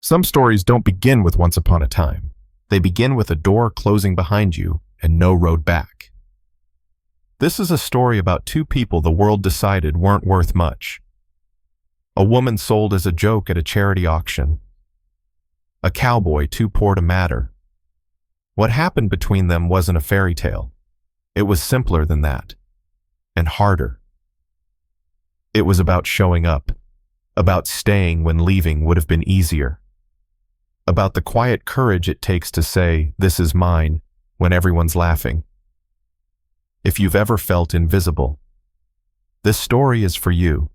Some stories don't begin with once upon a time. They begin with a door closing behind you and no road back. This is a story about two people the world decided weren't worth much. A woman sold as a joke at a charity auction. A cowboy too poor to matter. What happened between them wasn't a fairy tale. It was simpler than that. And harder. It was about showing up. About staying when leaving would have been easier. About the quiet courage it takes to say, "This is mine," when everyone's laughing. If you've ever felt invisible, this story is for you.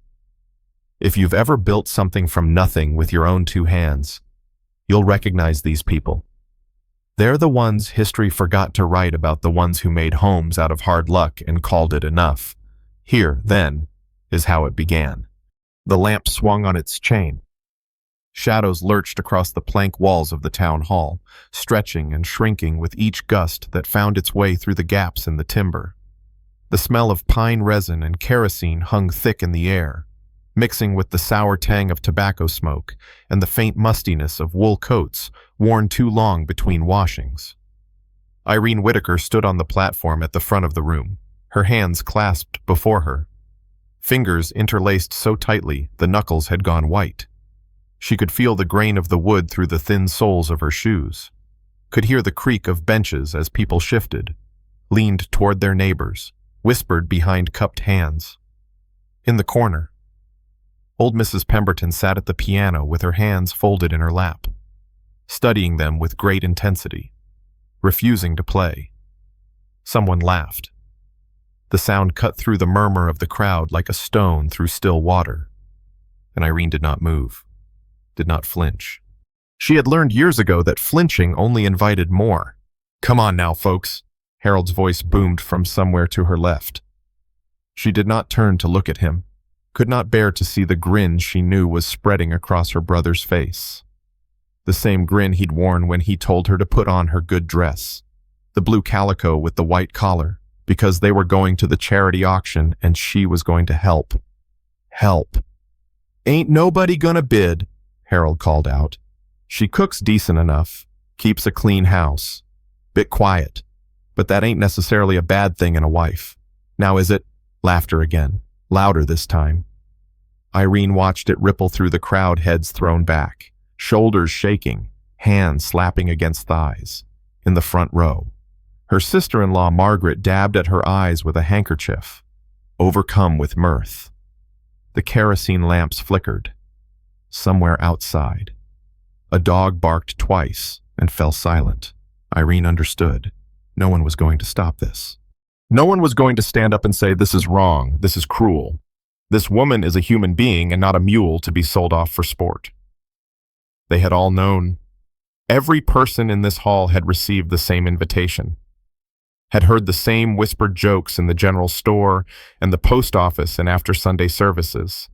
If you've ever built something from nothing with your own two hands, you'll recognize these people. They're the ones history forgot to write about, the ones who made homes out of hard luck and called it enough. Here, then, is how it began. The lamp swung on its chain. Shadows lurched across the plank walls of the town hall, stretching and shrinking with each gust that found its way through the gaps in the timber. The smell of pine resin and kerosene hung thick in the air, mixing with the sour tang of tobacco smoke and the faint mustiness of wool coats worn too long between washings. Irene Whitaker stood on the platform at the front of the room, her hands clasped before her. Fingers interlaced so tightly the knuckles had gone white. She could feel the grain of the wood through the thin soles of her shoes, could hear the creak of benches as people shifted, leaned toward their neighbors, whispered behind cupped hands. In the corner, old Mrs. Pemberton sat at the piano with her hands folded in her lap, studying them with great intensity, refusing to play. Someone laughed. The sound cut through the murmur of the crowd like a stone through still water, and Irene did not move, did not flinch. She had learned years ago that flinching only invited more. "Come on now, folks," Harold's voice boomed from somewhere to her left. She did not turn to look at him, could not bear to see the grin she knew was spreading across her brother's face. The same grin he'd worn when he told her to put on her good dress, the blue calico with the white collar, because they were going to the charity auction and she was going to help. Help. "Ain't nobody gonna bid," Harold called out. "She cooks decent enough, keeps a clean house. Bit quiet, but that ain't necessarily a bad thing in a wife. Now is it?" Laughter again, louder this time. Irene watched it ripple through the crowd, heads thrown back, shoulders shaking, hands slapping against thighs. In the front row, her sister-in-law Margaret dabbed at her eyes with a handkerchief, overcome with mirth. The kerosene lamps flickered. Somewhere outside, a dog barked twice and fell silent. Irene understood. No one was going to stop this. No one was going to stand up and say, "This is wrong, this is cruel. This woman is a human being and not a mule to be sold off for sport." They had all known. Every person in this hall had received the same invitation, had heard the same whispered jokes in the general store and the post office and after Sunday services.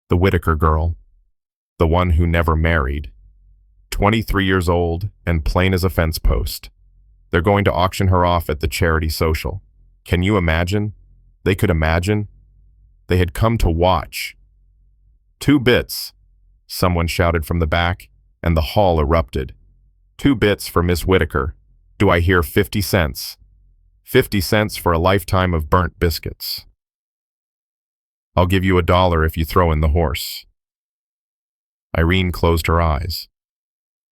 The Whitaker girl, the one who never married, 23 years old and plain as a fence post. They're going to auction her off at the charity social. Can you imagine? They could imagine. They had come to watch. "2 bits," someone shouted from the back, and the hall erupted. "2 bits for Miss Whitaker. Do I hear 50 cents? 50 cents for a lifetime of burnt biscuits. I'll give you $1 if you throw in the horse." Irene closed her eyes.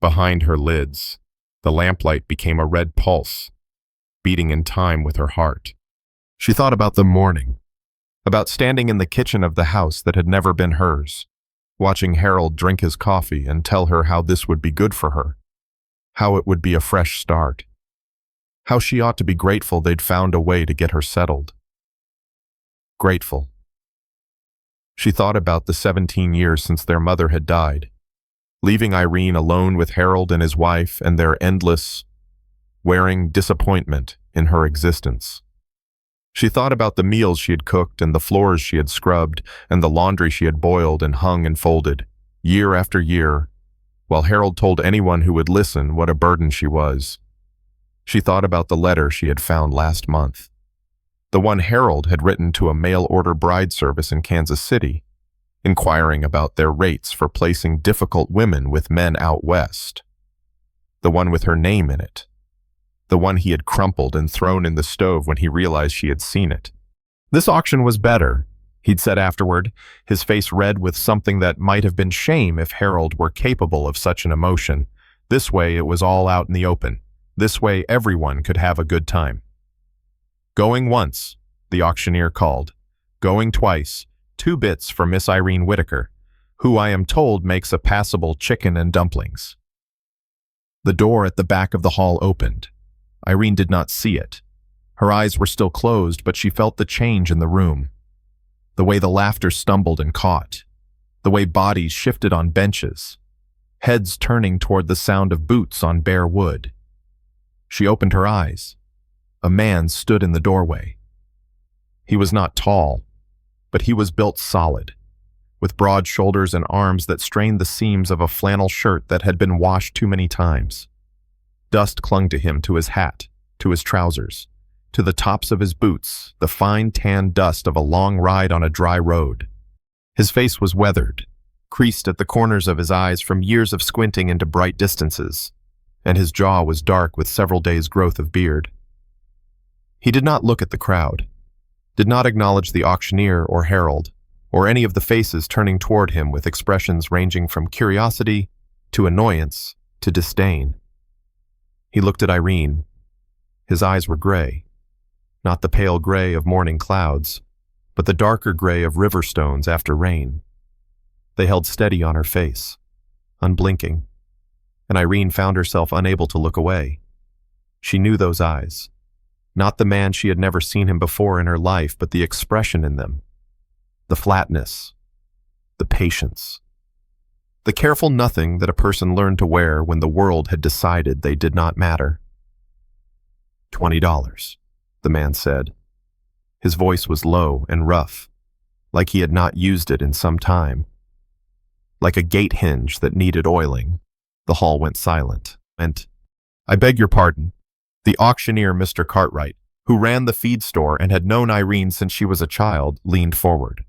Behind her lids, the lamplight became a red pulse, beating in time with her heart. She thought about the morning, about standing in the kitchen of the house that had never been hers, watching Harold drink his coffee and tell her how this would be good for her, how it would be a fresh start, how she ought to be grateful they'd found a way to get her settled. Grateful. She thought about the 17 years since their mother had died, leaving Irene alone with Harold and his wife and their endless, wearing disappointment in her existence. She thought about the meals she had cooked and the floors she had scrubbed and the laundry she had boiled and hung and folded, year after year, while Harold told anyone who would listen what a burden she was. She thought about the letter she had found last month, the one Harold had written to a mail-order bride service in Kansas City, inquiring about their rates for placing difficult women with men out west. The one with her name in it. The one he had crumpled and thrown in the stove when he realized she had seen it. This auction was better, he'd said afterward, his face red with something that might have been shame if Harold were capable of such an emotion. This way it was all out in the open. This way everyone could have a good time. Going once, the auctioneer called. Going twice, 2 bits for Miss Irene Whitaker, who I am told makes a passable chicken and dumplings. The door at the back of the hall opened. Irene did not see it. Her eyes were still closed, but she felt the change in the room. The way the laughter stumbled and caught. The way bodies shifted on benches. Heads turning toward the sound of boots on bare wood. She opened her eyes. A man stood in the doorway. He was not tall, but he was built solid, with broad shoulders and arms that strained the seams of a flannel shirt that had been washed too many times. Dust clung to him, to his hat, to his trousers, to the tops of his boots, the fine tan dust of a long ride on a dry road. His face was weathered, creased at the corners of his eyes from years of squinting into bright distances, and his jaw was dark with several days' growth of beard. He did not look at the crowd, did not acknowledge the auctioneer or Harold, or any of the faces turning toward him with expressions ranging from curiosity to annoyance to disdain. He looked at Irene. His eyes were gray, not the pale gray of morning clouds, but the darker gray of river stones after rain. They held steady on her face, unblinking, and Irene found herself unable to look away. She knew those eyes, not the man she had never seen him before in her life, but the expression in them, the flatness, the patience, the careful nothing that a person learned to wear when the world had decided they did not matter. $20, the man said. His voice was low and rough, like he had not used it in some time. Like a gate hinge that needed oiling. The hall went silent. I beg your pardon. The auctioneer, Mr. Cartwright, who ran the feed store and had known Irene since she was a child, leaned forward,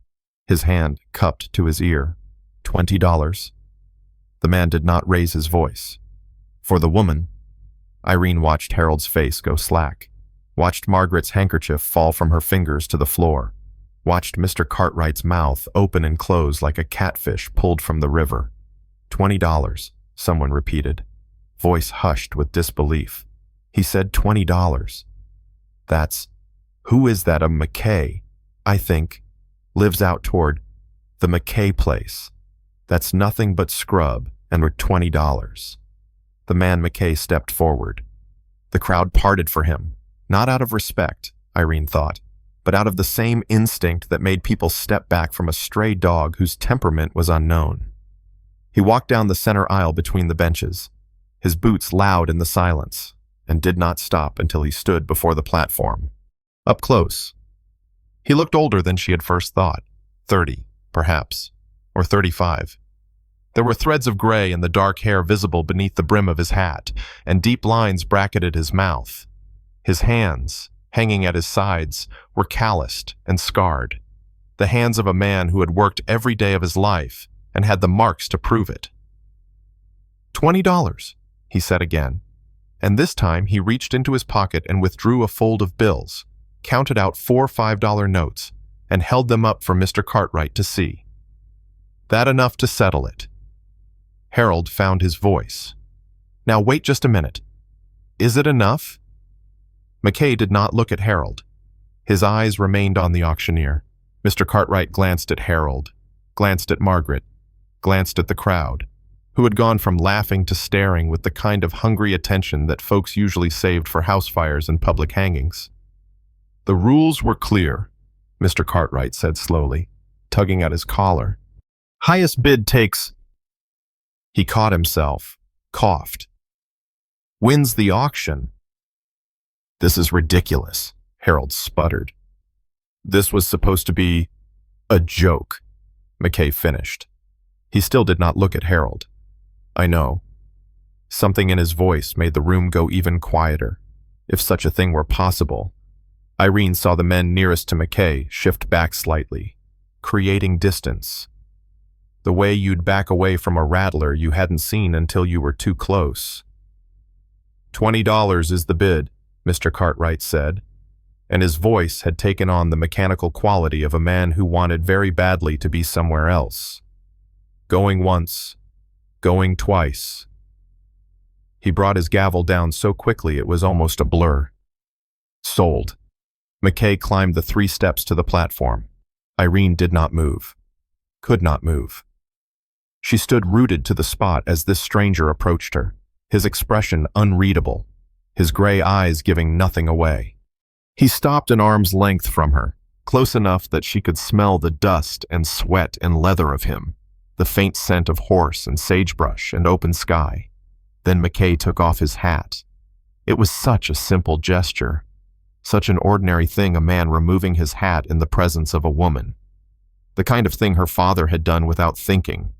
his hand cupped to his ear. $20. The man did not raise his voice. For the woman, Irene watched Harold's face go slack, watched Margaret's handkerchief fall from her fingers to the floor, watched Mr. Cartwright's mouth open and close like a catfish pulled from the river. $20, someone repeated, voice hushed with disbelief. He said $20. Who is that? A McKay, I think, lives out toward the McKay place. That's nothing but scrub, and we're $20. The man McKay stepped forward. The crowd parted for him, not out of respect, Irene thought, but out of the same instinct that made people step back from a stray dog whose temperament was unknown. He walked down the center aisle between the benches, his boots loud in the silence, and did not stop until he stood before the platform. Up close. He looked older than she had first thought, 30, perhaps, or 35. There were threads of gray in the dark hair visible beneath the brim of his hat, and deep lines bracketed his mouth. His hands, hanging at his sides, were calloused and scarred, the hands of a man who had worked every day of his life and had the marks to prove it. $20, he said again, and this time he reached into his pocket and withdrew a fold of bills, counted out 4 $5 notes, and held them up for Mr. Cartwright to see. That enough to settle it. Harold found his voice. Now wait just a minute. Is it enough? McKay did not look at Harold. His eyes remained on the auctioneer. Mr. Cartwright glanced at Harold, glanced at Margaret, glanced at the crowd, who had gone from laughing to staring with the kind of hungry attention that folks usually saved for house fires and public hangings. The rules were clear, Mr. Cartwright said slowly, tugging at his collar. Highest bid takes... He caught himself, coughed. Wins the auction. This is ridiculous, Harold sputtered. This was supposed to be a joke, McKay finished. He still did not look at Harold. I know. Something in his voice made the room go even quieter, if such a thing were possible. Irene saw the men nearest to McKay shift back slightly, creating distance, the way you'd back away from a rattler you hadn't seen until you were too close. $20 is the bid, Mr. Cartwright said, and his voice had taken on the mechanical quality of a man who wanted very badly to be somewhere else. Going once, going twice. He brought his gavel down so quickly it was almost a blur. Sold. McKay climbed the 3 steps to the platform. Irene did not move. Could not move. She stood rooted to the spot as this stranger approached her, his expression unreadable, his gray eyes giving nothing away. He stopped an arm's length from her, close enough that she could smell the dust and sweat and leather of him, the faint scent of horse and sagebrush and open sky. Then McKay took off his hat. It was such a simple gesture, such an ordinary thing, a man removing his hat in the presence of a woman. The kind of thing her father had done without thinking,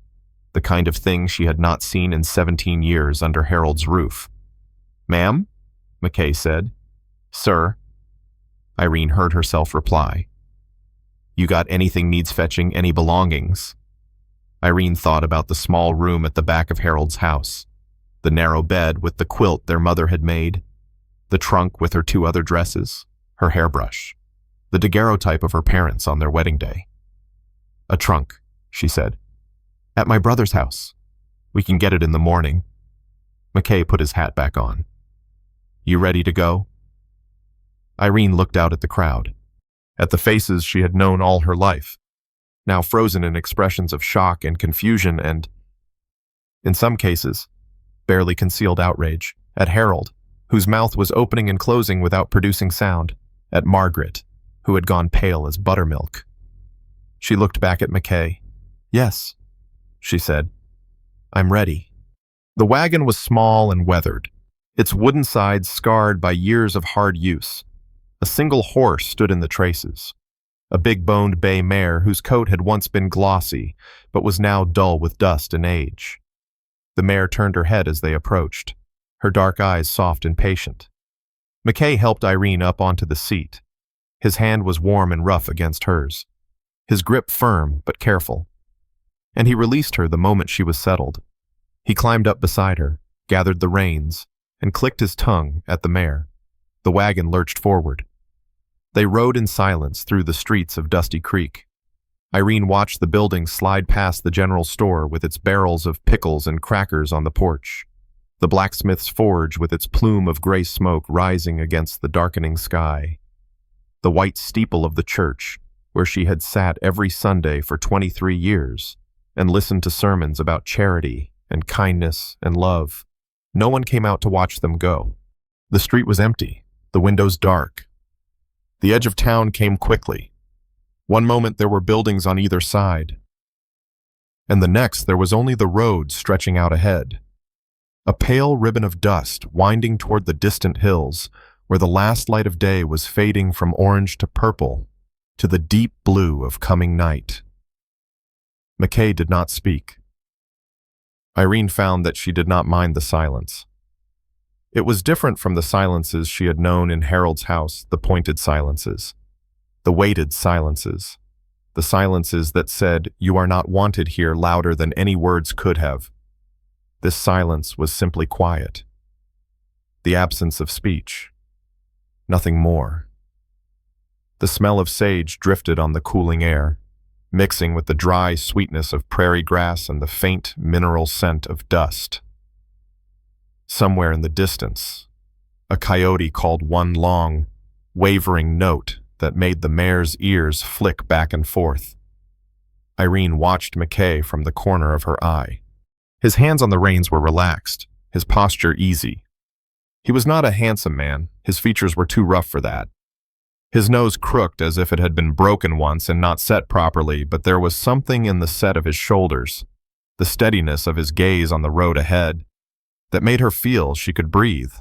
the kind of thing she had not seen in 17 years under Harold's roof. "Ma'am?" McKay said. "Sir?" Irene heard herself reply. "You got anything needs fetching, any belongings?" Irene thought about the small room at the back of Harold's house, the narrow bed with the quilt their mother had made, the trunk with her 2 other dresses, her hairbrush, the daguerreotype of her parents on their wedding day. "A trunk," she said. "At my brother's house. We can get it in the morning." McKay put his hat back on. "You ready to go?" Irene looked out at the crowd, at the faces she had known all her life, now frozen in expressions of shock and confusion and, in some cases, barely concealed outrage, at Harold, whose mouth was opening and closing without producing sound, at Margaret, who had gone pale as buttermilk. She looked back at McKay. "Yes," she said. "I'm ready." The wagon was small and weathered, its wooden sides scarred by years of hard use. A single horse stood in the traces, a big-boned bay mare whose coat had once been glossy, but was now dull with dust and age. The mare turned her head as they approached, her dark eyes soft and patient. McKay helped Irene up onto the seat. His hand was warm and rough against hers, his grip firm but careful. And he released her the moment she was settled. He climbed up beside her, gathered the reins, and clicked his tongue at the mare. The wagon lurched forward. They rode in silence through the streets of Dusty Creek. Irene watched the building slide past the general store with its barrels of pickles and crackers on the porch, the blacksmith's forge with its plume of gray smoke rising against the darkening sky, the white steeple of the church where she had sat every Sunday for 23 years and listened to sermons about charity and kindness and love. No one came out to watch them go. The street was empty, the windows dark. The edge of town came quickly. One moment there were buildings on either side, and the next there was only the road stretching out ahead. A pale ribbon of dust winding toward the distant hills, where the last light of day was fading from orange to purple, to the deep blue of coming night. McKay did not speak. Irene found that she did not mind the silence. It was different from the silences she had known in Harold's house, the pointed silences, the weighted silences, the silences that said, "You are not wanted here," louder than any words could have. This silence was simply quiet. The absence of speech. Nothing more. The smell of sage drifted on the cooling air, mixing with the dry sweetness of prairie grass and the faint mineral scent of dust. Somewhere in the distance, a coyote called one long, wavering note that made the mare's ears flick back and forth. Irene watched McKay from the corner of her eye. His hands on the reins were relaxed, his posture easy. He was not a handsome man, his features were too rough for that. His nose crooked as if it had been broken once and not set properly, but there was something in the set of his shoulders, the steadiness of his gaze on the road ahead, that made her feel she could breathe.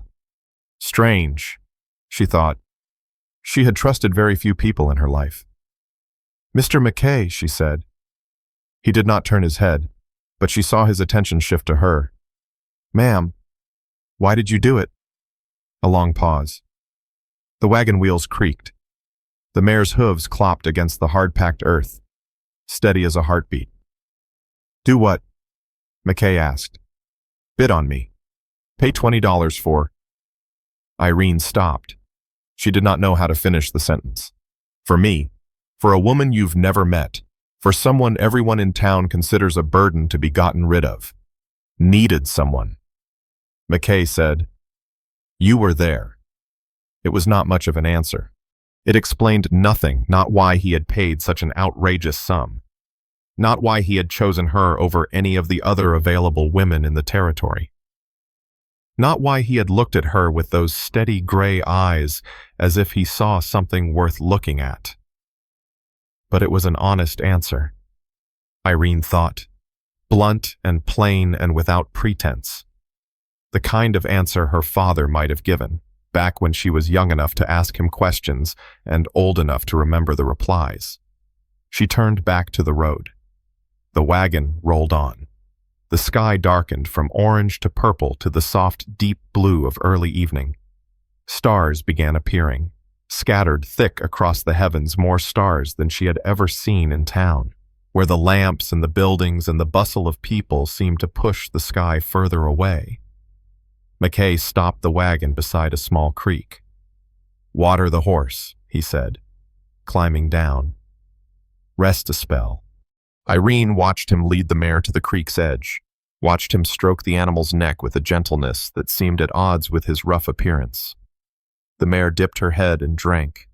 Strange, she thought. She had trusted very few people in her life. "Mr. McKay," she said. He did not turn his head, but she saw his attention shift to her. "Ma'am, why did you do it?" A long pause. The wagon wheels creaked. The mare's hooves clopped against the hard-packed earth, steady as a heartbeat. Do what? McKay asked. Bid on me. Pay $20 for. Irene stopped. She did not know how to finish the sentence. For me, for a woman you've never met, for someone everyone in town considers a burden to be gotten rid of. Needed someone. McKay said, You were there. It was not much of an answer. It explained nothing, not why he had paid such an outrageous sum, not why he had chosen her over any of the other available women in the territory, not why he had looked at her with those steady gray eyes as if he saw something worth looking at. But it was an honest answer, Irene thought, blunt and plain and without pretense. The kind of answer her father might have given, back when she was young enough to ask him questions and old enough to remember the replies. She turned back to the road. The wagon rolled on. The sky darkened from orange to purple to the soft, deep blue of early evening. Stars began appearing, scattered thick across the heavens, more stars than she had ever seen in town, where the lamps and the buildings and the bustle of people seemed to push the sky further away. McKay stopped the wagon beside a small creek. Water the horse, he said, climbing down. Rest a spell. Irene watched him lead the mare to the creek's edge, watched him stroke the animal's neck with a gentleness that seemed at odds with his rough appearance. The mare dipped her head and drank,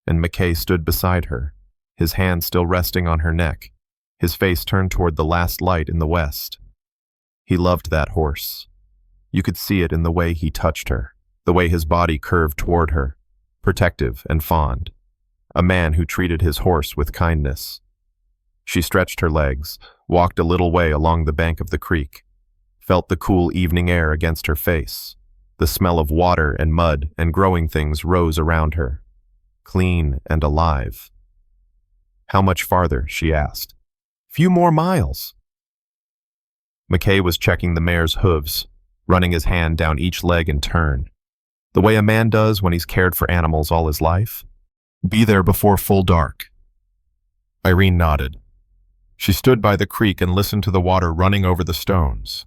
and McKay stood beside her, his hand still resting on her neck, his face turned toward the last light in the west. He loved that horse. You could see it in the way he touched her, the way his body curved toward her, protective and fond. A man who treated his horse with kindness. She stretched her legs, walked a little way along the bank of the creek, felt the cool evening air against her face. The smell of water and mud and growing things rose around her, clean and alive. How much farther? She asked. Few more miles. McKay was checking the mare's hooves, running his hand down each leg in turn, the way a man does when he's cared for animals all his life. Be there before full dark. Irene nodded. She stood by the creek and listened to the water running over the stones,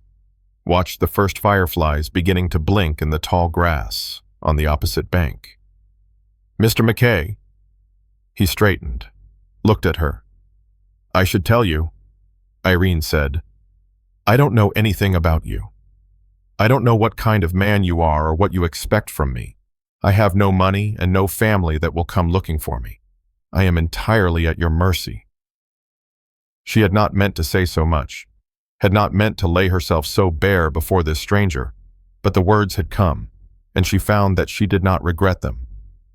watched the first fireflies beginning to blink in the tall grass on the opposite bank. Mr. McKay. He straightened, looked at her. I should tell you, Irene said. I don't know anything about you. I don't know what kind of man you are or what you expect from me. I have no money and no family that will come looking for me. I am entirely at your mercy. She had not meant to say so much, had not meant to lay herself so bare before this stranger, but the words had come, and she found that she did not regret them.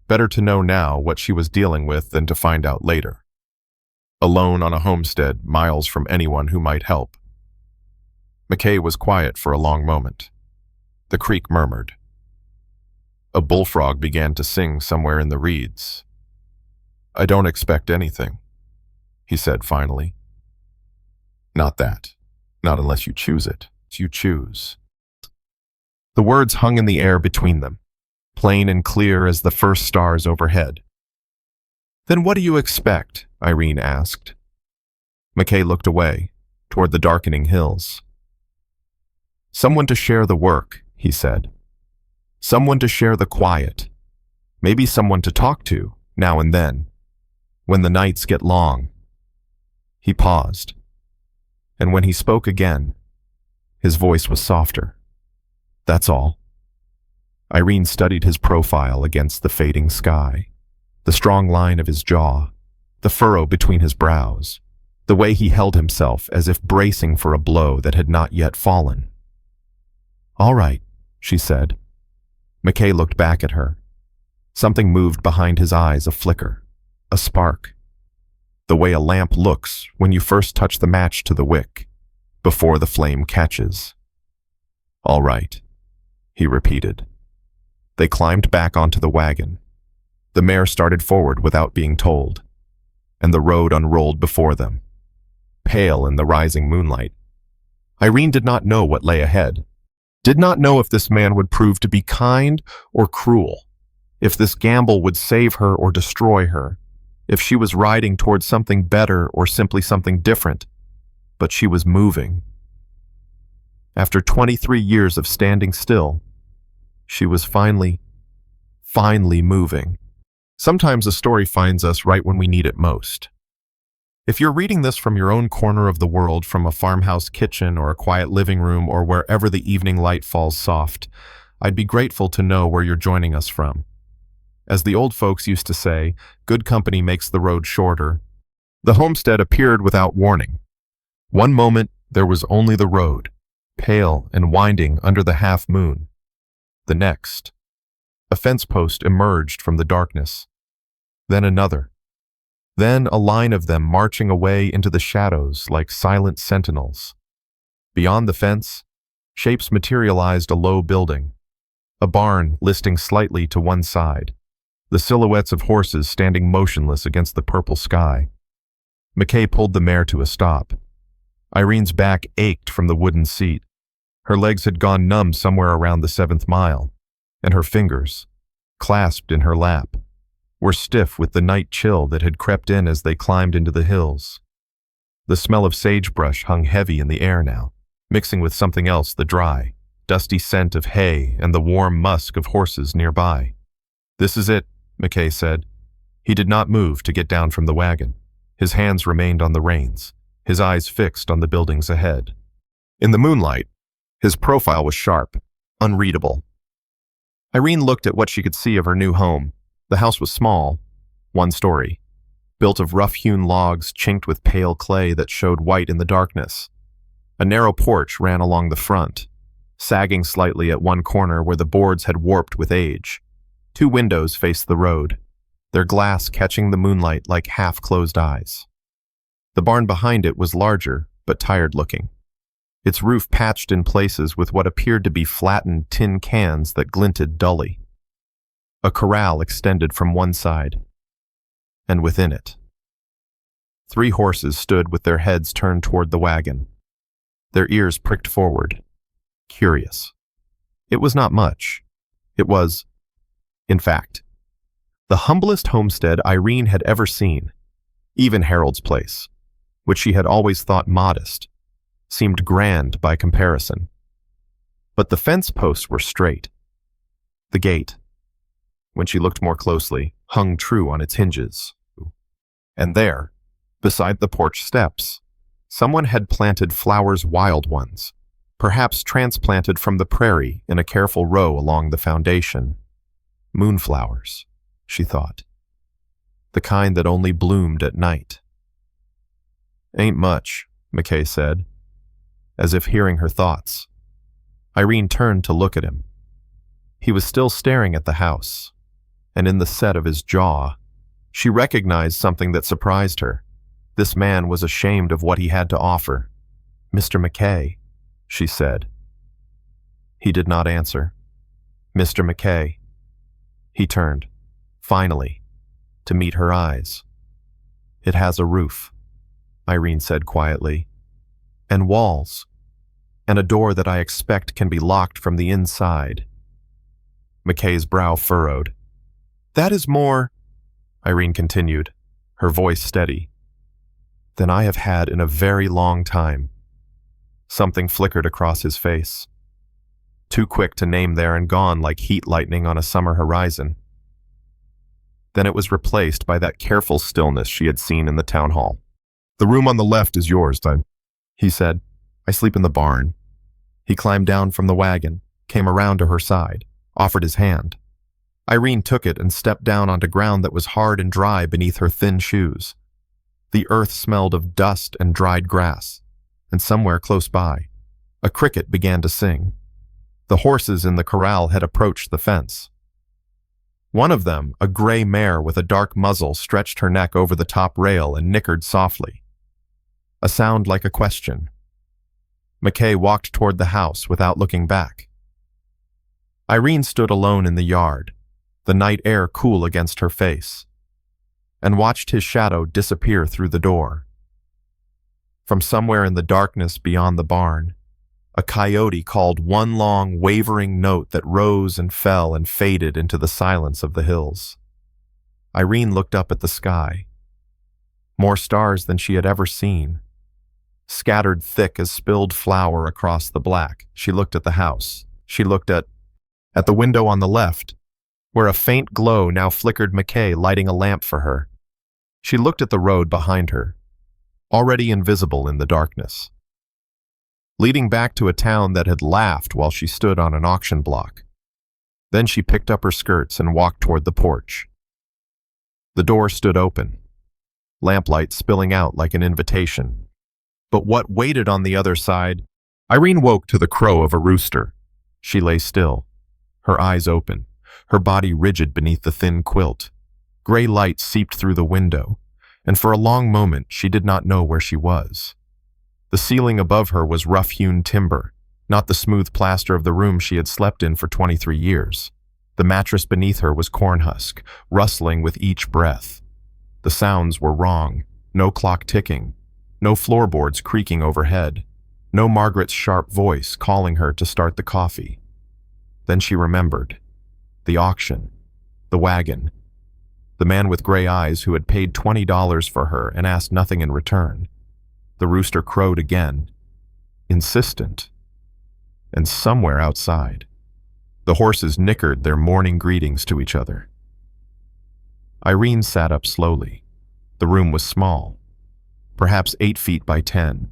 Better to know now what she was dealing with than to find out later. Alone on a homestead, miles from anyone who might help. McKay was quiet for a long moment. The creek murmured. A bullfrog began to sing somewhere in the reeds. I don't expect anything, he said finally. Not that. Not unless you choose it. You choose. The words hung in the air between them, plain and clear as the first stars overhead. Then what do you expect? Irene asked. McKay looked away, toward the darkening hills. Someone to share the work, he said. Someone to share the quiet. Maybe someone to talk to, now and then, when the nights get long. He paused, and when he spoke again, his voice was softer. That's all. Irene studied his profile against the fading sky, the strong line of his jaw, the furrow between his brows, the way he held himself as if bracing for a blow that had not yet fallen. All right, she said. McKay looked back at her. Something moved behind his eyes, a flicker, a spark. The way a lamp looks when you first touch the match to the wick, before the flame catches. All right, he repeated. They climbed back onto the wagon. The mare started forward without being told, and the road unrolled before them, pale in the rising moonlight. Irene did not know what lay ahead, did not know if this man would prove to be kind or cruel, if this gamble would save her or destroy her, if she was riding towards something better or simply something different. but she was moving. After 23 years of standing still, she was finally moving. Sometimes a story finds us right when we need it most. If you're reading this from your own corner of the world, from a farmhouse kitchen or a quiet living room or wherever the evening light falls soft, I'd be grateful to know where you're joining us from. As the old folks used to say, good company makes the road shorter. The homestead appeared without warning. One moment, there was only the road, pale and winding under the half moon. The next, a fence post emerged from the darkness. Then another. Then a line of them marching away into the shadows like silent sentinels. Beyond the fence, shapes materialized a low building, a barn listing slightly to one side, the silhouettes of horses standing motionless against the purple sky. McKay pulled the mare to a stop. Irene's back ached from the wooden seat. Her legs had gone numb somewhere around the 7th mile, and her fingers, clasped in her lap, were stiff with the night chill that had crept in as they climbed into the hills. The smell of sagebrush hung heavy in the air now, mixing with something else, the dry, dusty scent of hay and the warm musk of horses nearby. "This is it," McKay said. He did not move to get down from the wagon. His hands remained on the reins, his eyes fixed on the buildings ahead. In the moonlight, his profile was sharp, unreadable. Irene looked at what she could see of her new home. The house was small, one story, built of rough-hewn logs chinked with pale clay that showed white in the darkness. A narrow porch ran along the front, sagging slightly at one corner where the boards had warped with age. 2 windows faced the road, their glass catching the moonlight like half-closed eyes. The barn behind it was larger, but tired-looking, its roof patched in places with what appeared to be flattened tin cans that glinted dully. A corral extended from one side, and within it, 3 horses stood with their heads turned toward the wagon, their ears pricked forward, curious. It was not much. It was, in fact, the humblest homestead Irene had ever seen. Even Harold's place, which she had always thought modest, seemed grand by comparison. But the fence posts were straight. The gate, when she looked more closely, hung true on its hinges. And there, beside the porch steps, someone had planted flowers, wild ones, perhaps transplanted from the prairie in a careful row along the foundation. Moonflowers, she thought. The kind that only bloomed at night. "Ain't much," McKay said, as if hearing her thoughts. Irene turned to look at him. He was still staring at the house, and in the set of his jaw, she recognized something that surprised her. This man was ashamed of what he had to offer. "Mr. McKay," she said. He did not answer. "Mr. McKay." He turned, finally, to meet her eyes. "It has a roof," Irene said quietly, "and walls, and a door that I expect can be locked from the inside." McKay's brow furrowed. "That is more," Irene continued, her voice steady, "than I have had in a very long time." Something flickered across his face, too quick to name there and gone like heat lightning on a summer horizon. Then it was replaced by that careful stillness she had seen in the town hall. "The room on the left is yours, then," he said. "I sleep in the barn." He climbed down from the wagon, came around to her side, offered his hand. Irene took it and stepped down onto ground that was hard and dry beneath her thin shoes. The earth smelled of dust and dried grass, and somewhere close by, a cricket began to sing. The horses in the corral had approached the fence. One of them, a gray mare with a dark muzzle, stretched her neck over the top rail and nickered softly. A sound like a question. McKay walked toward the house without looking back. Irene stood alone in the yard, the night air cool against her face, and watched his shadow disappear through the door. From somewhere in the darkness beyond the barn, a coyote called one long, wavering note that rose and fell and faded into the silence of the hills. Irene looked up at the sky. More stars than she had ever seen. scattered thick as spilled flour across the black. She looked at the house. She looked at the window on the left, where a faint glow now flickered McKay, lighting a lamp for her. She looked at the road behind her, already invisible in the darkness, leading back to a town that had laughed while she stood on an auction block. Then she picked up her skirts and walked toward the porch. The door stood open, lamplight spilling out like an invitation. But what waited on the other side? Irene woke to the crow of a rooster. She lay still, her eyes open, her body rigid beneath the thin quilt. Gray light seeped through the window, and for a long moment she did not know where she was. The ceiling above her was rough-hewn timber, not the smooth plaster of the room she had slept in for 23 years. The mattress beneath her was corn husk, rustling with each breath. The sounds were wrong. No clock ticking. No floorboards creaking overhead. No Margaret's sharp voice calling her to start the coffee. Then she remembered. The auction. The wagon. The man with gray eyes who had paid $20 for her and asked nothing in return. The rooster crowed again, insistent. And somewhere outside, the horses nickered their morning greetings to each other. Irene sat up slowly. The room was small, perhaps 8 feet by 10,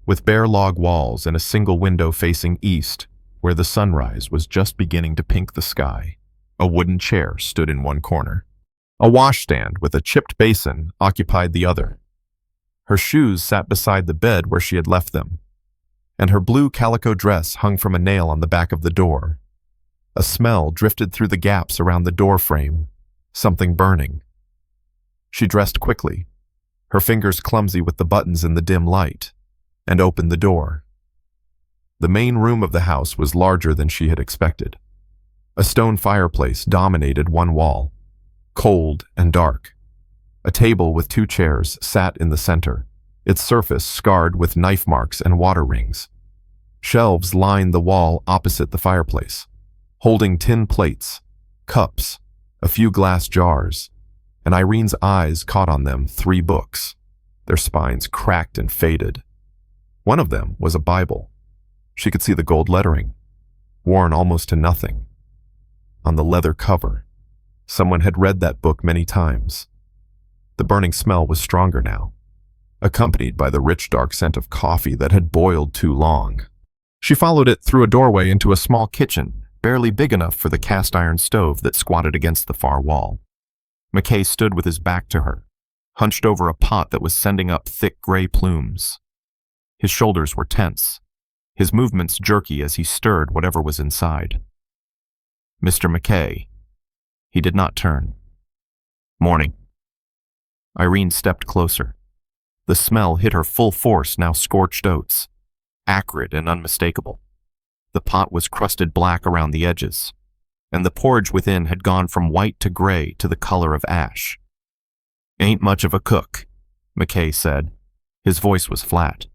with bare log walls and a single window facing east, where the sunrise was just beginning to pink the sky. A wooden chair stood in one corner. A washstand with a chipped basin occupied the other. Her shoes sat beside the bed where she had left them, and her blue calico dress hung from a nail on the back of the door. A smell drifted through the gaps around the door frame, something burning. She dressed quickly, her fingers clumsy with the buttons in the dim light, and opened the door. The main room of the house was larger than she had expected. A stone fireplace dominated one wall, cold and dark. A table with 2 chairs sat in the center, its surface scarred with knife marks and water rings. Shelves lined the wall opposite the fireplace, holding tin plates, cups, a few glass jars, and Irene's eyes caught on them 3 books, their spines cracked and faded. One of them was a Bible. She could see the gold lettering, worn almost to nothing. On the leather cover, someone had read that book many times. The burning smell was stronger now, accompanied by the rich dark scent of coffee that had boiled too long. She followed it through a doorway into a small kitchen, barely big enough for the cast-iron stove that squatted against the far wall. McKay stood with his back to her, hunched over a pot that was sending up thick gray plumes. His shoulders were tense, his movements jerky as he stirred whatever was inside. Mr. McKay. He did not turn. Morning. Irene stepped closer. The smell hit her full force, now scorched oats, acrid and unmistakable. The pot was crusted black around the edges, and the porridge within had gone from white to gray to the color of ash. Ain't much of a cook, McKay said. His voice was flat,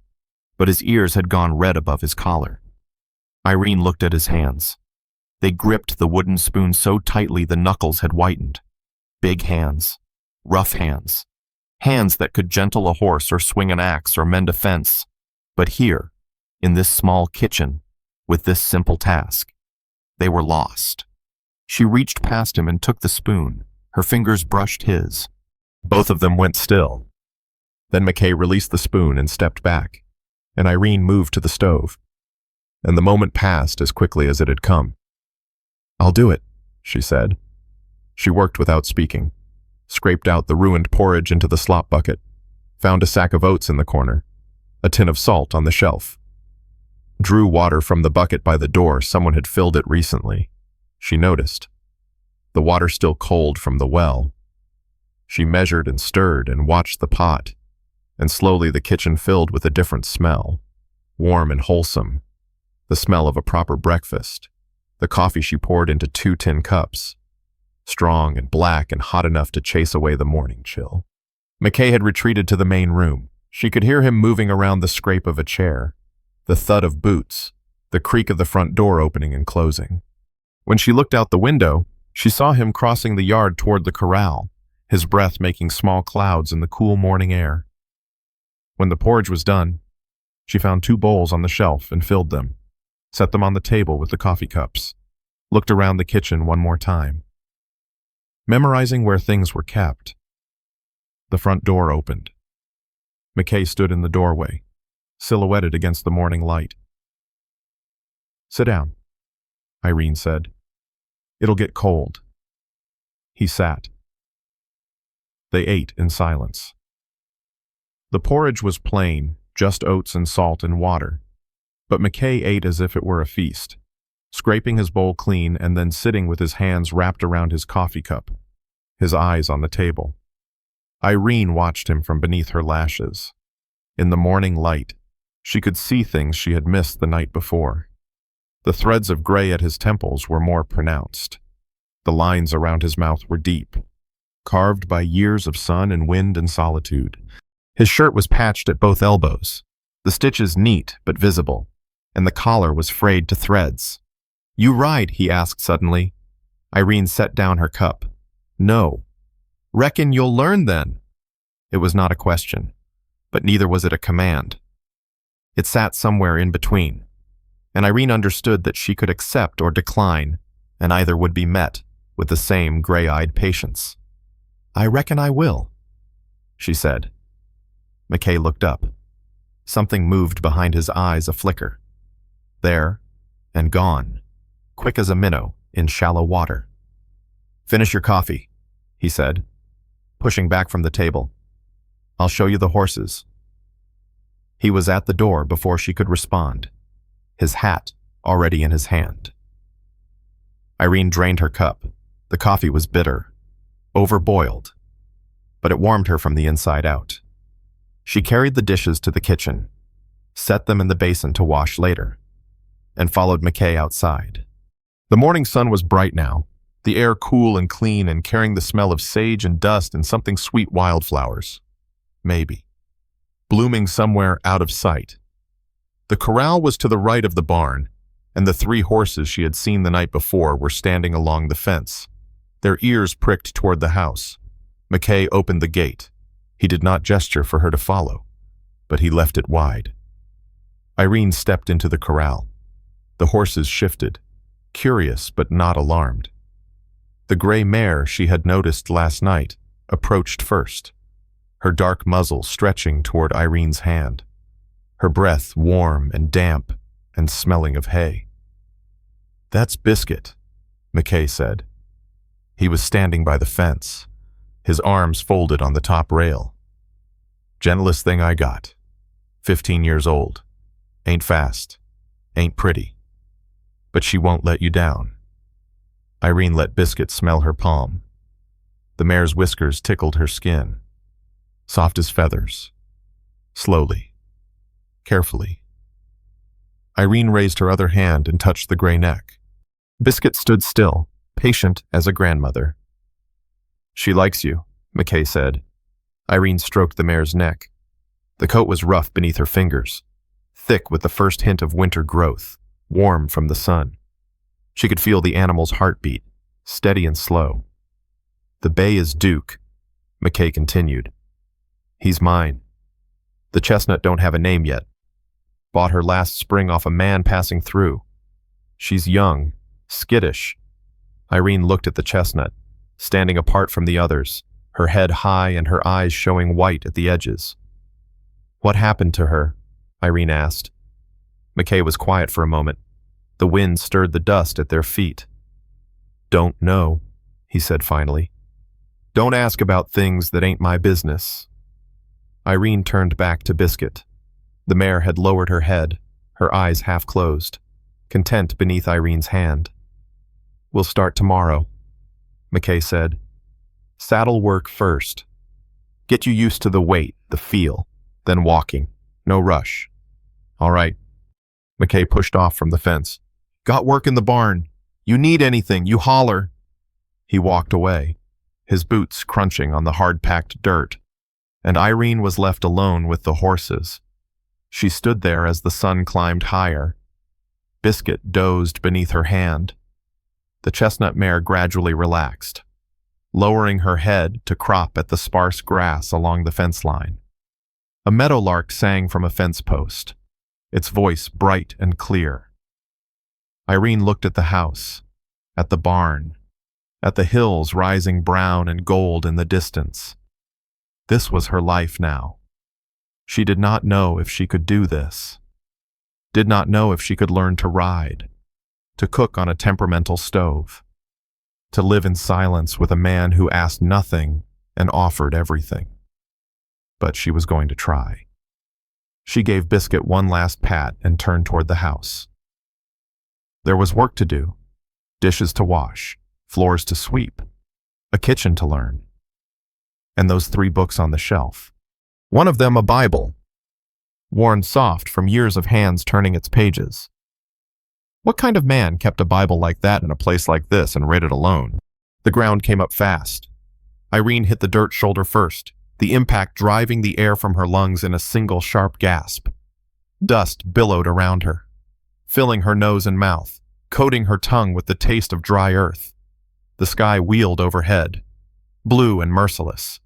but his ears had gone red above his collar. Irene looked at his hands. They gripped the wooden spoon so tightly the knuckles had whitened. Big hands, rough hands, hands that could gentle a horse or swing an axe or mend a fence. But here, in this small kitchen, with this simple task, they were lost. She reached past him and took the spoon. Her fingers brushed his. Both of them went still. Then McKay released the spoon and stepped back, and Irene moved to the stove. And the moment passed as quickly as it had come. "I'll do it," she said. She worked without speaking, scraped out the ruined porridge into the slop bucket, found a sack of oats in the corner, a tin of salt on the shelf. Drew water from the bucket by the door. Someone had filled it recently. She noticed. The water still cold from the well. She measured and stirred and watched the pot, and slowly the kitchen filled with a different smell, warm and wholesome, the smell of a proper breakfast. The coffee she poured into 2 tin cups, strong and black and hot enough to chase away the morning chill. McKay had retreated to the main room. She could hear him moving around the scrape of a chair, the thud of boots, the creak of the front door opening and closing. When she looked out the window, she saw him crossing the yard toward the corral, his breath making small clouds in the cool morning air. When the porridge was done, she found 2 bowls on the shelf and filled them, set them on the table with the coffee cups, looked around the kitchen one more time, memorizing where things were kept. The front door opened. McKay stood in the doorway, silhouetted against the morning light. "Sit down," Irene said. "It'll get cold." He sat. They ate in silence. The porridge was plain, just oats and salt and water, but McKay ate as if it were a feast, scraping his bowl clean and then sitting with his hands wrapped around his coffee cup, his eyes on the table. Irene watched him from beneath her lashes. In the morning light, she could see things she had missed the night before. The threads of gray at his temples were more pronounced. The lines around his mouth were deep, carved by years of sun and wind and solitude. His shirt was patched at both elbows, the stitches neat but visible, and the collar was frayed to threads. "You ride?" he asked suddenly. Irene set down her cup. "No." "Reckon you'll learn then." It was not a question, but neither was it a command. It sat somewhere in between, and Irene understood that she could accept or decline, and either would be met with the same gray-eyed patience. "I reckon I will," she said. McKay looked up. Something moved behind his eyes a flicker. There, and gone, quick as a minnow in shallow water. "Finish your coffee," he said, pushing back from the table. "I'll show you the horses." He was at the door before she could respond, his hat already in his hand. Irene drained her cup. The coffee was bitter, overboiled, but it warmed her from the inside out. She carried the dishes to the kitchen, set them in the basin to wash later, and followed McKay outside. The morning sun was bright now, the air cool and clean and carrying the smell of sage and dust and something sweet wildflowers. Maybe. Blooming somewhere out of sight. The corral was to the right of the barn, and the 3 horses she had seen the night before were standing along the fence, their ears pricked toward the house. McKay opened the gate. He did not gesture for her to follow, but he left it wide. Irene stepped into the corral. The horses shifted, curious but not alarmed. The gray mare she had noticed last night approached first, her dark muzzle stretching toward Irene's hand, her breath warm and damp and smelling of hay. "That's Biscuit," McKay said. He was standing by the fence, his arms folded on the top rail. "Gentlest thing I got. 15 years old. Ain't fast. Ain't pretty. But she won't let you down." Irene let Biscuit smell her palm. The mare's whiskers tickled her skin, soft as feathers. Slowly, carefully. Irene raised her other hand and touched the gray neck. Biscuit stood still, patient as a grandmother. "She likes you," McKay said. Irene stroked the mare's neck. The coat was rough beneath her fingers, thick with the first hint of winter growth, warm from the sun. She could feel the animal's heartbeat, steady and slow. "The bay is Duke," McKay continued. "He's mine. The chestnut don't have a name yet. Bought her last spring off a man passing through. She's young, skittish." Irene looked at the chestnut, standing apart from the others, her head high and her eyes showing white at the edges. "What happened to her?" Irene asked. McKay was quiet for a moment. The wind stirred the dust at their feet. "Don't know," he said finally. "Don't ask about things that ain't my business." Irene turned back to Biscuit. The mare had lowered her head, her eyes half closed, content beneath Irene's hand. "We'll start tomorrow," McKay said. "Saddle work first. Get you used to the weight, the feel, then walking. No rush." "All right." McKay pushed off from the fence. "Got work in the barn. You need anything, you holler." He walked away, his boots crunching on the hard-packed dirt, and Irene was left alone with the horses. She stood there as the sun climbed higher. Biscuit dozed beneath her hand. The chestnut mare gradually relaxed, lowering her head to crop at the sparse grass along the fence line. A meadowlark sang from a fence post, its voice bright and clear. Irene looked at the house, at the barn, at the hills rising brown and gold in the distance. This was her life now. She did not know if she could do this. Did not know if she could learn to ride, to cook on a temperamental stove, to live in silence with a man who asked nothing and offered everything. But she was going to try. She gave Biscuit one last pat and turned toward the house. There was work to do, dishes to wash, floors to sweep, a kitchen to learn, and those 3 books on the shelf. One of them a Bible, worn soft from years of hands turning its pages. What kind of man kept a Bible like that in a place like this and read it alone? The ground came up fast. Irene hit the dirt shoulder first, the impact driving the air from her lungs in a single sharp gasp. Dust billowed around her, filling her nose and mouth, coating her tongue with the taste of dry earth. The sky wheeled overhead, blue and merciless,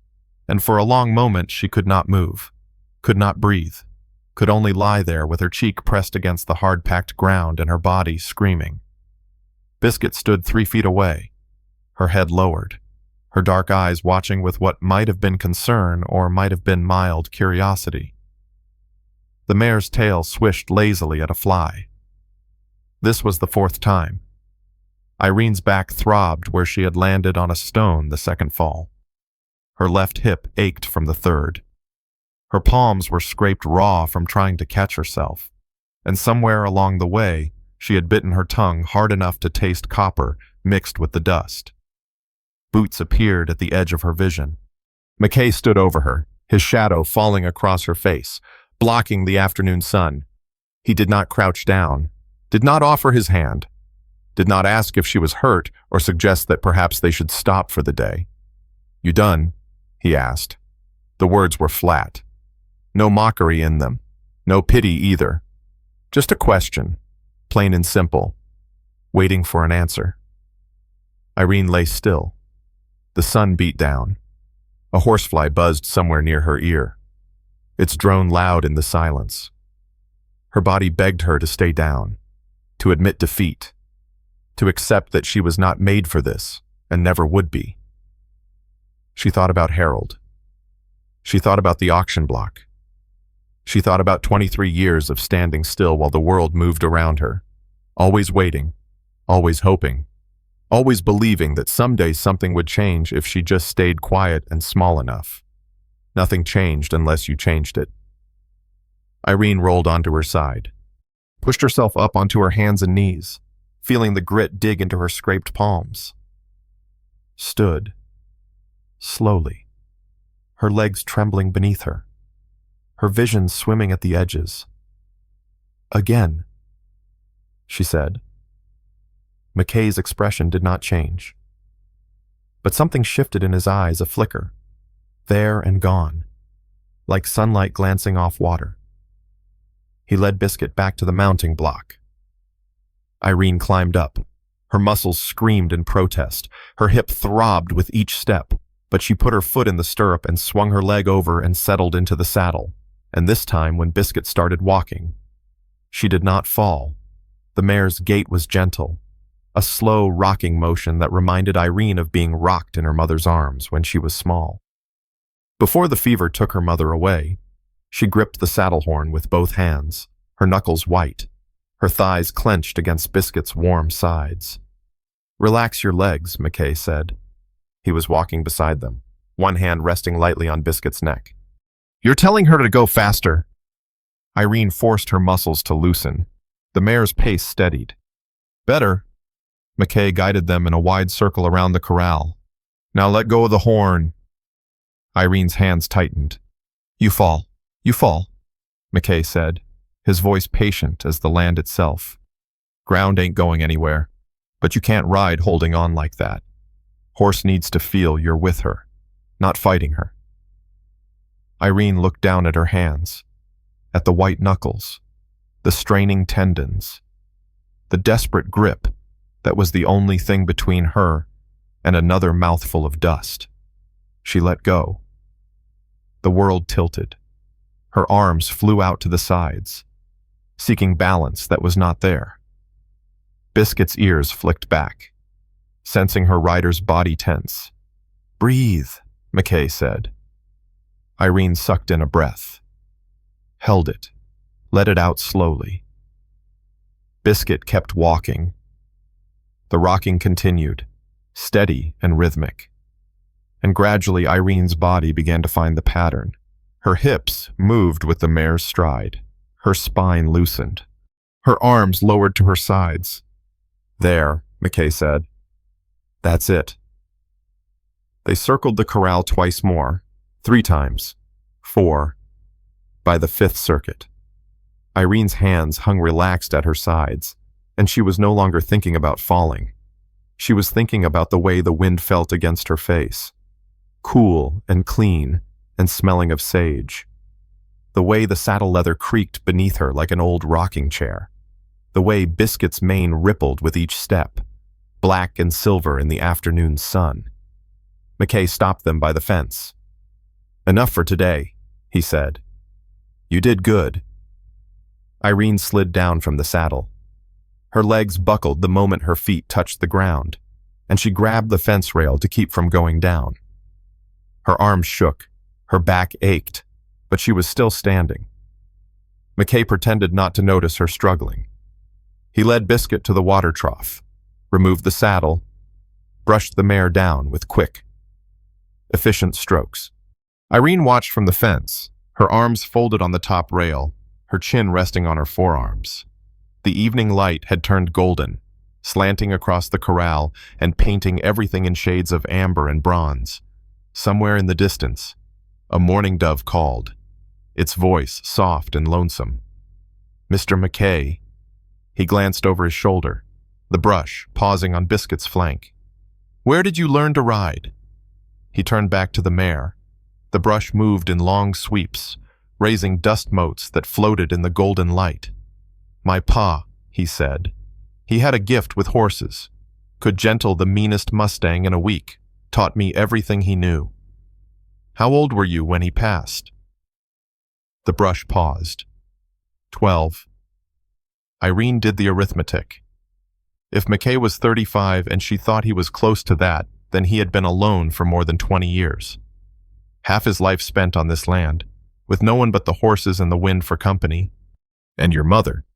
and for a long moment she could not move, could not breathe, could only lie there with her cheek pressed against the hard-packed ground and her body screaming. Biscuit stood 3 feet away, her head lowered, her dark eyes watching with what might have been concern or might have been mild curiosity. The mare's tail swished lazily at a fly. This was the 4th time. Irene's back throbbed where she had landed on a stone the 2nd fall. Her left hip ached from the 3rd. Her palms were scraped raw from trying to catch herself, and somewhere along the way, she had bitten her tongue hard enough to taste copper mixed with the dust. Boots appeared at the edge of her vision. McKay stood over her, his shadow falling across her face, blocking the afternoon sun. He did not crouch down, did not offer his hand, did not ask if she was hurt or suggest that perhaps they should stop for the day. "You done?" he asked. The words were flat. No mockery in them, no pity either. Just a question, plain and simple, waiting for an answer. Irene lay still. The sun beat down. A horsefly buzzed somewhere near her ear. Its drone loud in the silence. Her body begged her to stay down, to admit defeat, to accept that she was not made for this and never would be. She thought about Harold. She thought about the auction block. She thought about 23 years of standing still while the world moved around her, always waiting, always hoping, always believing that someday something would change if she just stayed quiet and small enough. Nothing changed unless you changed it. Irene rolled onto her side, pushed herself up onto her hands and knees, feeling the grit dig into her scraped palms. Stood, slowly, her legs trembling beneath her, her vision swimming at the edges. "Again," she said. McKay's expression did not change. But something shifted in his eyes, a flicker, there and gone, like sunlight glancing off water. He led Biscuit back to the mounting block. Irene climbed up. Her muscles screamed in protest. Her hip throbbed with each step, but she put her foot in the stirrup and swung her leg over and settled into the saddle. And this time, when Biscuit started walking, she did not fall. The mare's gait was gentle, a slow rocking motion that reminded Irene of being rocked in her mother's arms when she was small. Before the fever took her mother away, she gripped the saddle horn with both hands, her knuckles white, her thighs clenched against Biscuit's warm sides. "Relax your legs," McKay said. He was walking beside them, one hand resting lightly on Biscuit's neck. "You're telling her to go faster." Irene forced her muscles to loosen. The mare's pace steadied. "Better." McKay guided them in a wide circle around the corral. "Now let go of the horn." Irene's hands tightened. You fall," McKay said, his voice patient as the land itself. "Ground ain't going anywhere, but you can't ride holding on like that. Horse needs to feel you're with her, not fighting her." Irene looked down at her hands, at the white knuckles, the straining tendons, the desperate grip that was the only thing between her and another mouthful of dust. She let go. The world tilted. Her arms flew out to the sides, seeking balance that was not there. Biscuit's ears flicked back, sensing her rider's body tense. "Breathe," McKay said. Irene sucked in a breath, held it, let it out slowly. Biscuit kept walking. The rocking continued, steady and rhythmic. And gradually Irene's body began to find the pattern. Her hips moved with the mare's stride. Her spine loosened. Her arms lowered to her sides. "There," McKay said. "That's it." They circled the corral twice more, 3 times, 4. By the 5th circuit, Irene's hands hung relaxed at her sides, and she was no longer thinking about falling. She was thinking about the way the wind felt against her face, cool and clean and smelling of sage. The way the saddle leather creaked beneath her like an old rocking chair. The way Biscuit's mane rippled with each step, black and silver in the afternoon sun. McKay stopped them by the fence. "Enough for today," he said. "You did good." Irene slid down from the saddle. Her legs buckled the moment her feet touched the ground, and she grabbed the fence rail to keep from going down. Her arms shook, her back ached, but she was still standing. McKay pretended not to notice her struggling. He led Biscuit to the water trough, removed the saddle, brushed the mare down with quick, efficient strokes. Irene watched from the fence, her arms folded on the top rail, her chin resting on her forearms. The evening light had turned golden, slanting across the corral and painting everything in shades of amber and bronze. Somewhere in the distance, a mourning dove called, its voice soft and lonesome. "Mr. McKay." He glanced over his shoulder, the brush pausing on Biscuit's flank. "Where did you learn to ride?" He turned back to the mare. The brush moved in long sweeps, raising dust motes that floated in the golden light. "My pa," he said. "He had a gift with horses. Could gentle the meanest Mustang in a week. Taught me everything he knew." "How old were you when he passed?" The brush paused. 12. Irene did the arithmetic. If McKay was 35 and she thought he was close to that, then he had been alone for more than 20 years. Half his life spent on this land, with no one but the horses and the wind for company. "And your mother?"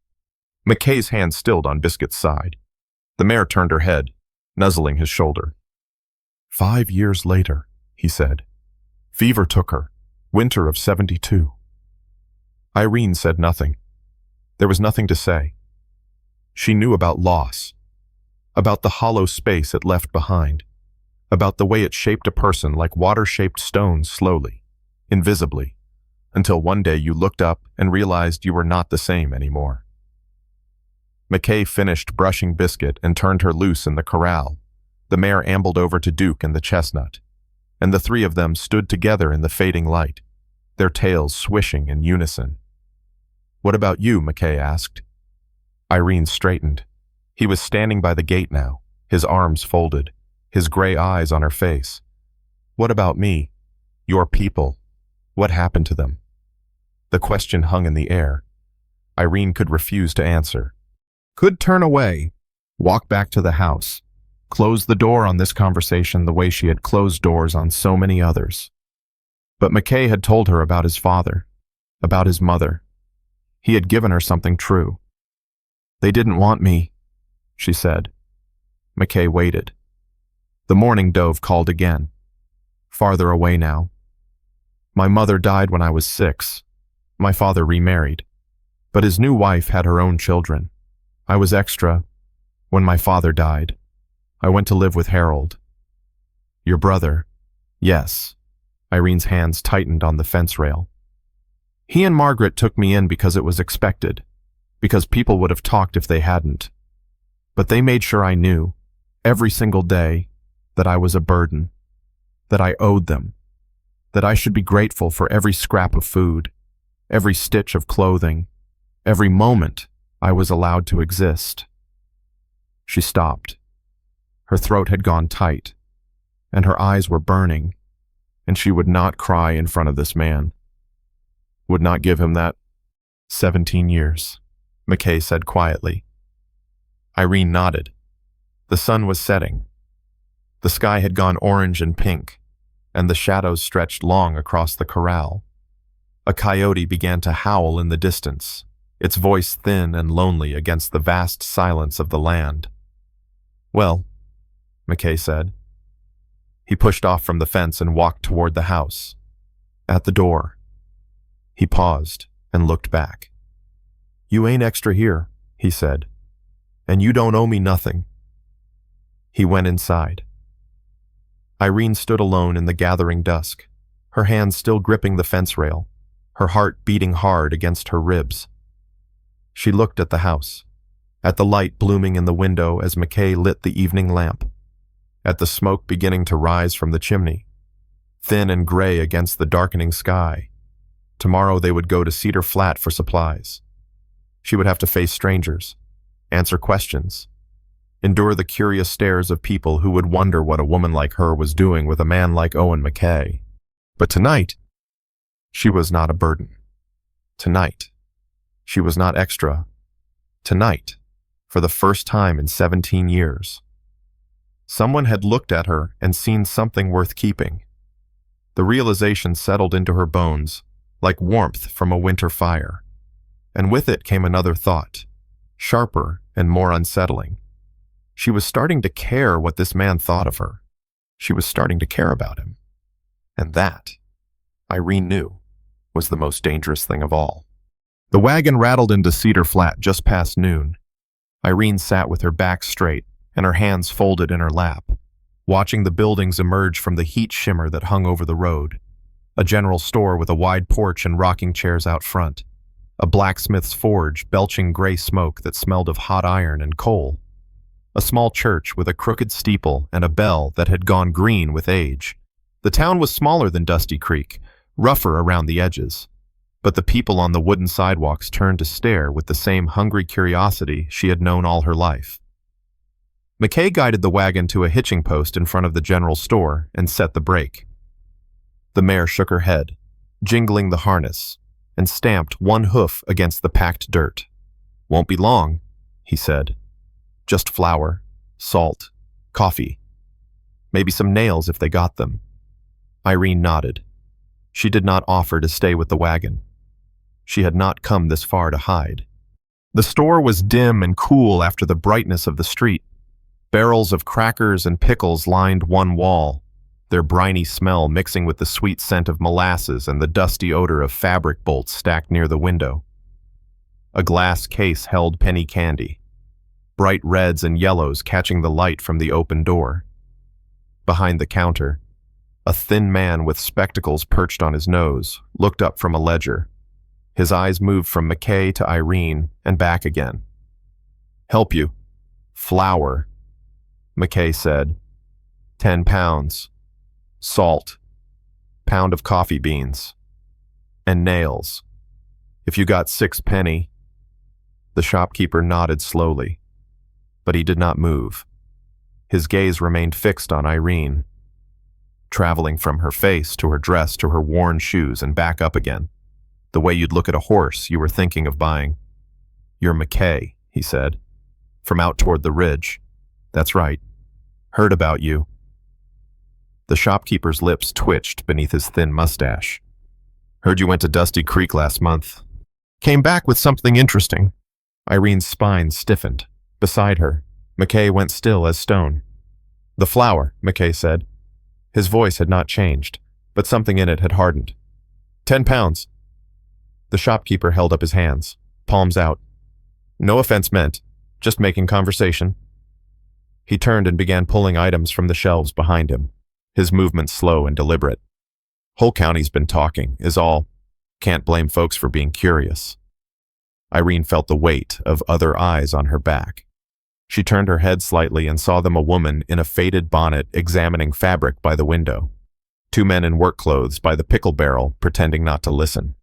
McKay's hand stilled on Biscuit's side. The mare turned her head, nuzzling his shoulder. 5 years later," he said. "Fever took her, winter of 72. Irene said nothing. There was nothing to say. She knew about loss, about the hollow space it left behind, about the way it shaped a person like water-shaped stones slowly, invisibly, until one day you looked up and realized you were not the same anymore. McKay finished brushing Biscuit and turned her loose in the corral. The mare ambled over to Duke and the chestnut, and the 3 of them stood together in the fading light, their tails swishing in unison. "What about you?" McKay asked. Irene straightened. He was standing by the gate now, his arms folded, his gray eyes on her face. "What about me? Your people? What happened to them?" The question hung in the air. Irene could refuse to answer. Could turn away, walk back to the house, close the door on this conversation the way she had closed doors on so many others. But McKay had told her about his father, about his mother. He had given her something true. "They didn't want me," she said. McKay waited. The mourning dove called again, farther away now. "My mother died when I was 6. My father remarried, but his new wife had her own children. I was extra when my father died. I went to live with Harold." "Your brother?" "Yes." Irene's hands tightened on the fence rail. "He and Margaret took me in because it was expected, because people would have talked if they hadn't. But they made sure I knew, every single day, that I was a burden, that I owed them, that I should be grateful for every scrap of food, every stitch of clothing, every moment I was allowed to exist." She stopped. Her throat had gone tight, and her eyes were burning, and she would not cry in front of this man. Would not give him that. 17 years, McKay said quietly. Irene nodded. The sun was setting. The sky had gone orange and pink, and the shadows stretched long across the corral. A coyote began to howl in the distance, its voice thin and lonely against the vast silence of the land. Well, McKay said. He pushed off from the fence and walked toward the house. At the door, he paused and looked back. You ain't extra here, he said, and you don't owe me nothing. He went inside. Irene stood alone in the gathering dusk, her hands still gripping the fence rail, her heart beating hard against her ribs. She looked at the house, at the light blooming in the window as McKay lit the evening lamp, at the smoke beginning to rise from the chimney, thin and gray against the darkening sky. Tomorrow they would go to Cedar Flat for supplies. She would have to face strangers, answer questions, endure the curious stares of people who would wonder what a woman like her was doing with a man like Owen McKay. But tonight, she was not a burden. Tonight, she was not extra. Tonight, for the first time in 17 years, someone had looked at her and seen something worth keeping. The realization settled into her bones, like warmth from a winter fire. And with it came another thought, sharper and more unsettling. She was starting to care what this man thought of her. She was starting to care about him. And that, Irene knew, was the most dangerous thing of all. The wagon rattled into Cedar Flat just past noon. Irene sat with her back straight and her hands folded in her lap, watching the buildings emerge from the heat shimmer that hung over the road. A general store with a wide porch and rocking chairs out front. A blacksmith's forge belching gray smoke that smelled of hot iron and coal. A small church with a crooked steeple and a bell that had gone green with age. The town was smaller than Dusty Creek, rougher around the edges. But the people on the wooden sidewalks turned to stare with the same hungry curiosity she had known all her life. McKay guided the wagon to a hitching post in front of the general store and set the brake. The mare shook her head, jingling the harness, and stamped one hoof against the packed dirt. Won't be long, he said. Just flour, salt, coffee. Maybe some nails if they got them. Irene nodded. She did not offer to stay with the wagon. She had not come this far to hide. The store was dim and cool after the brightness of the street. Barrels of crackers and pickles lined one wall, their briny smell mixing with the sweet scent of molasses and the dusty odor of fabric bolts stacked near the window. A glass case held penny candy, bright reds and yellows catching the light from the open door. Behind the counter, a thin man with spectacles perched on his nose looked up from a ledger. His eyes moved from McKay to Irene and back again. Help you. Flour, McKay said. 10 pounds. Salt. Pound of coffee beans. And nails. If you got 6 penny. The shopkeeper nodded slowly, but he did not move. His gaze remained fixed on Irene, traveling from her face to her dress to her worn shoes and back up again. The way you'd look at a horse you were thinking of buying. You're McKay, he said, from out toward the ridge. That's right. Heard about you. The shopkeeper's lips twitched beneath his thin mustache. Heard you went to Dusty Creek last month. Came back with something interesting. Irene's spine stiffened. Beside her, McKay went still as stone. The flour, McKay said. His voice had not changed, but something in it had hardened. 10 pounds. The shopkeeper held up his hands, palms out. No offense meant, just making conversation. He turned and began pulling items from the shelves behind him, his movements slow and deliberate. Whole county's been talking, is all. Can't blame folks for being curious. Irene felt the weight of other eyes on her back. She turned her head slightly and saw them a woman in a faded bonnet examining fabric by the window. 2 men in work clothes by the pickle barrel pretending not to listen.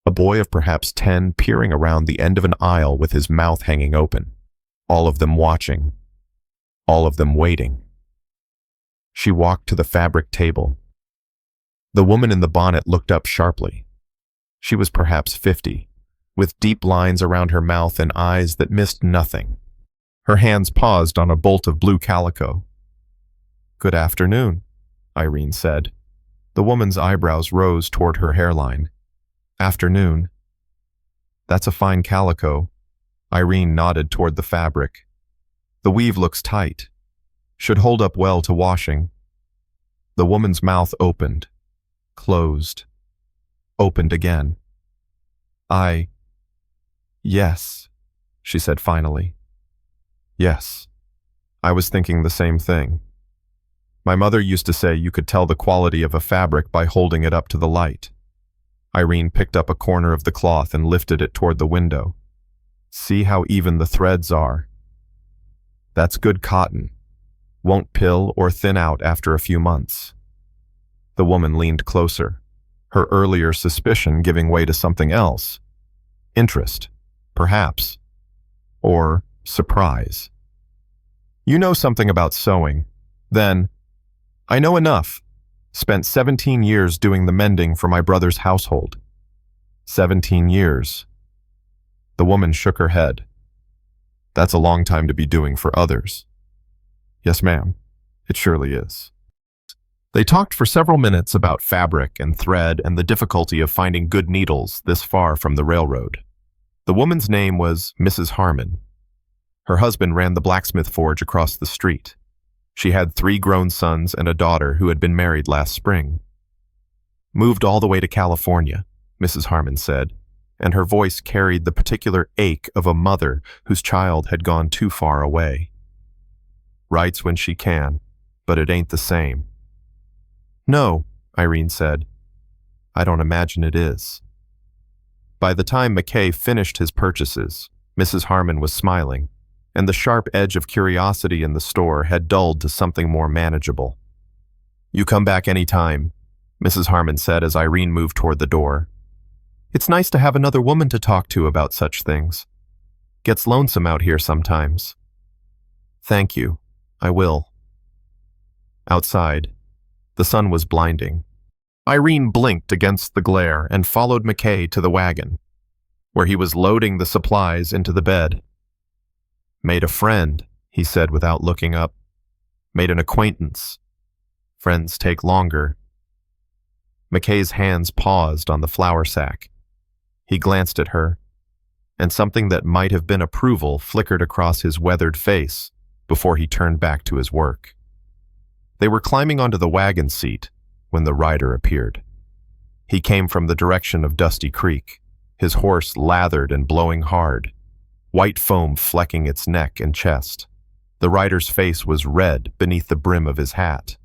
A boy of perhaps 10 peering around the end of an aisle with his mouth hanging open. All of them watching. All of them waiting. She walked to the fabric table. The woman in the bonnet looked up sharply. She was perhaps 50, with deep lines around her mouth and eyes that missed nothing. Her hands paused on a bolt of blue calico. "Good afternoon," Irene said. The woman's eyebrows rose toward her hairline. "Afternoon. That's a fine calico." Irene nodded toward the fabric. "The weave looks tight. Should hold up well to washing." The woman's mouth opened, closed, opened again. Yes," she said finally. "Yes, I was thinking the same thing. My mother used to say you could tell the quality of a fabric by holding it up to the light." Irene picked up a corner of the cloth and lifted it toward the window. "See how even the threads are. That's good cotton. Won't pill or thin out after a few months." The woman leaned closer, her earlier suspicion giving way to something else. Interest, perhaps. Or surprise. "You know something about sewing. Then, I know enough. Spent 17 years doing the mending for my brother's household." 17 years. The woman shook her head. "That's a long time to be doing for others." "Yes, ma'am. It surely is." They talked for several minutes about fabric and thread and the difficulty of finding good needles this far from the railroad. The woman's name was Mrs. Harmon. Her husband ran the blacksmith forge across the street. She had 3 grown sons and a daughter who had been married last spring. "Moved all the way to California," Mrs. Harmon said, and her voice carried the particular ache of a mother whose child had gone too far away. "Writes when she can, but it ain't the same." "No," Irene said. "I don't imagine it is." By the time McKay finished his purchases, Mrs. Harmon was smiling, and the sharp edge of curiosity in the store had dulled to something more manageable. "You come back any time," Mrs. Harmon said as Irene moved toward the door. "It's nice to have another woman to talk to about such things. Gets lonesome out here sometimes." "Thank you. I will." Outside, the sun was blinding. Irene blinked against the glare and followed McKay to the wagon, where he was loading the supplies into the bed. "Made a friend," he said without looking up. "Made an acquaintance. Friends take longer." McKay's hands paused on the flour sack. He glanced at her, and something that might have been approval flickered across his weathered face before he turned back to his work. They were climbing onto the wagon seat when the rider appeared. He came from the direction of Dusty Creek, his horse lathered and blowing hard, white foam flecking its neck and chest. The rider's face was red beneath the brim of his hat,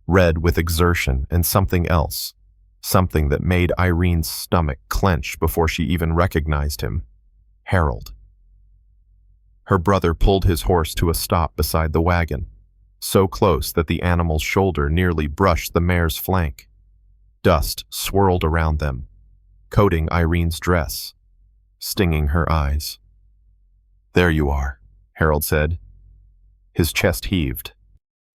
red with exertion and something else, something that made Irene's stomach clench before she even recognized him. Harold. Her brother pulled his horse to a stop beside the wagon, so close that the animal's shoulder nearly brushed the mare's flank. Dust swirled around them, coating Irene's dress, stinging her eyes. "There you are," Harold said. His chest heaved.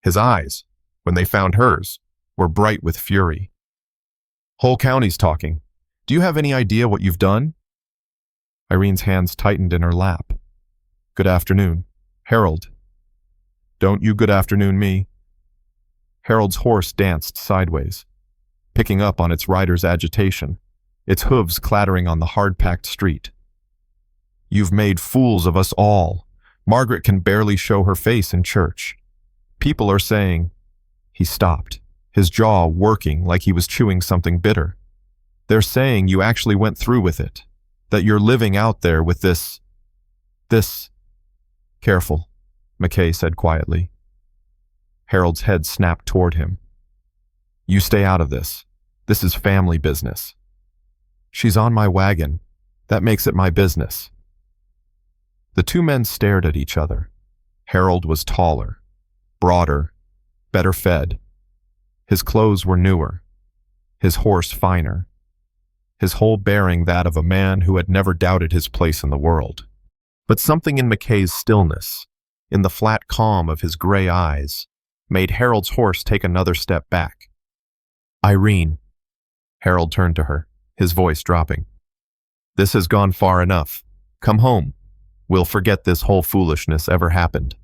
His eyes, when they found hers, were bright with fury. "Whole county's talking. Do you have any idea what you've done?" Irene's hands tightened in her lap. "Good afternoon, Harold." "Don't you good afternoon me." Harold's horse danced sideways, picking up on its rider's agitation, its hooves clattering on the hard-packed street. "You've made fools of us all. Margaret can barely show her face in church. People are saying—" He stopped, his jaw working like he was chewing something bitter. "They're saying you actually went through with it, that you're living out there with this... Careful," McKay said quietly. Harold's head snapped toward him. "You stay out of this. This is family business." "She's on my wagon. That makes it my business." The two men stared at each other. Harold was taller, broader, better fed. His clothes were newer, his horse finer, his whole bearing that of a man who had never doubted his place in the world. But something in McKay's stillness, in the flat calm of his gray eyes, made Harold's horse take another step back. "Irene." Harold turned to her. his voice dropping. "This has gone far enough. Come home. We'll forget this whole foolishness ever happened.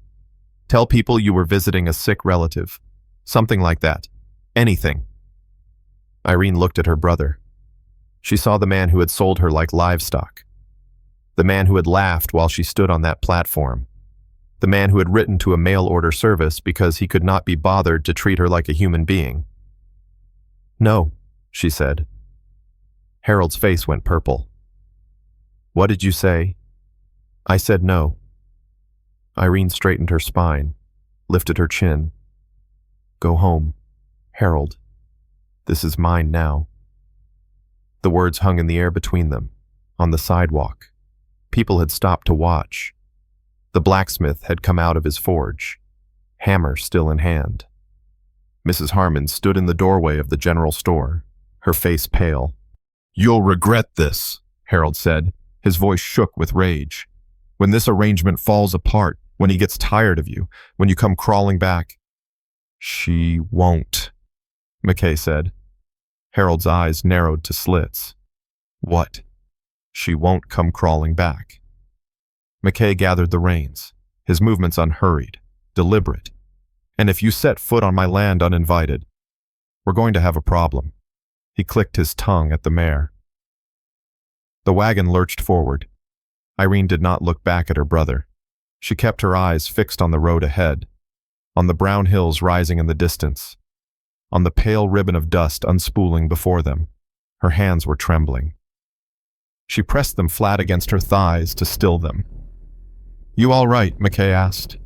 Tell people you were visiting a sick relative. Something like that. Anything." Irene looked at her brother. She saw the man who had sold her like livestock. The man who had laughed while she stood on that platform. The man who had written to a mail-order service because he could not be bothered to treat her like a human being. "No," she said. Harold's face went purple. "What did you say?" "I said no." Irene straightened her spine, lifted her chin. "Go home, Harold. This is mine now." The words hung in the air between them, on the sidewalk. People had stopped to watch. The blacksmith had come out of his forge, hammer still in hand. Mrs. Harmon stood in the doorway of the general store, her face pale. "You'll regret this," Harold said. His voice shook with rage. "When this arrangement falls apart, when he gets tired of you, when you come crawling back." "She won't," McKay said. Harold's eyes narrowed to slits. "What?" "She won't come crawling back." McKay gathered the reins, his movements unhurried, deliberate. "And if you set foot on my land uninvited, we're going to have a problem." He clicked his tongue at the mare. The wagon lurched forward. Irene did not look back at her brother. She kept her eyes fixed on the road ahead, on the brown hills rising in the distance, on the pale ribbon of dust unspooling before them. Her hands were trembling. She pressed them flat against her thighs to still them. "You all right?" McKay asked.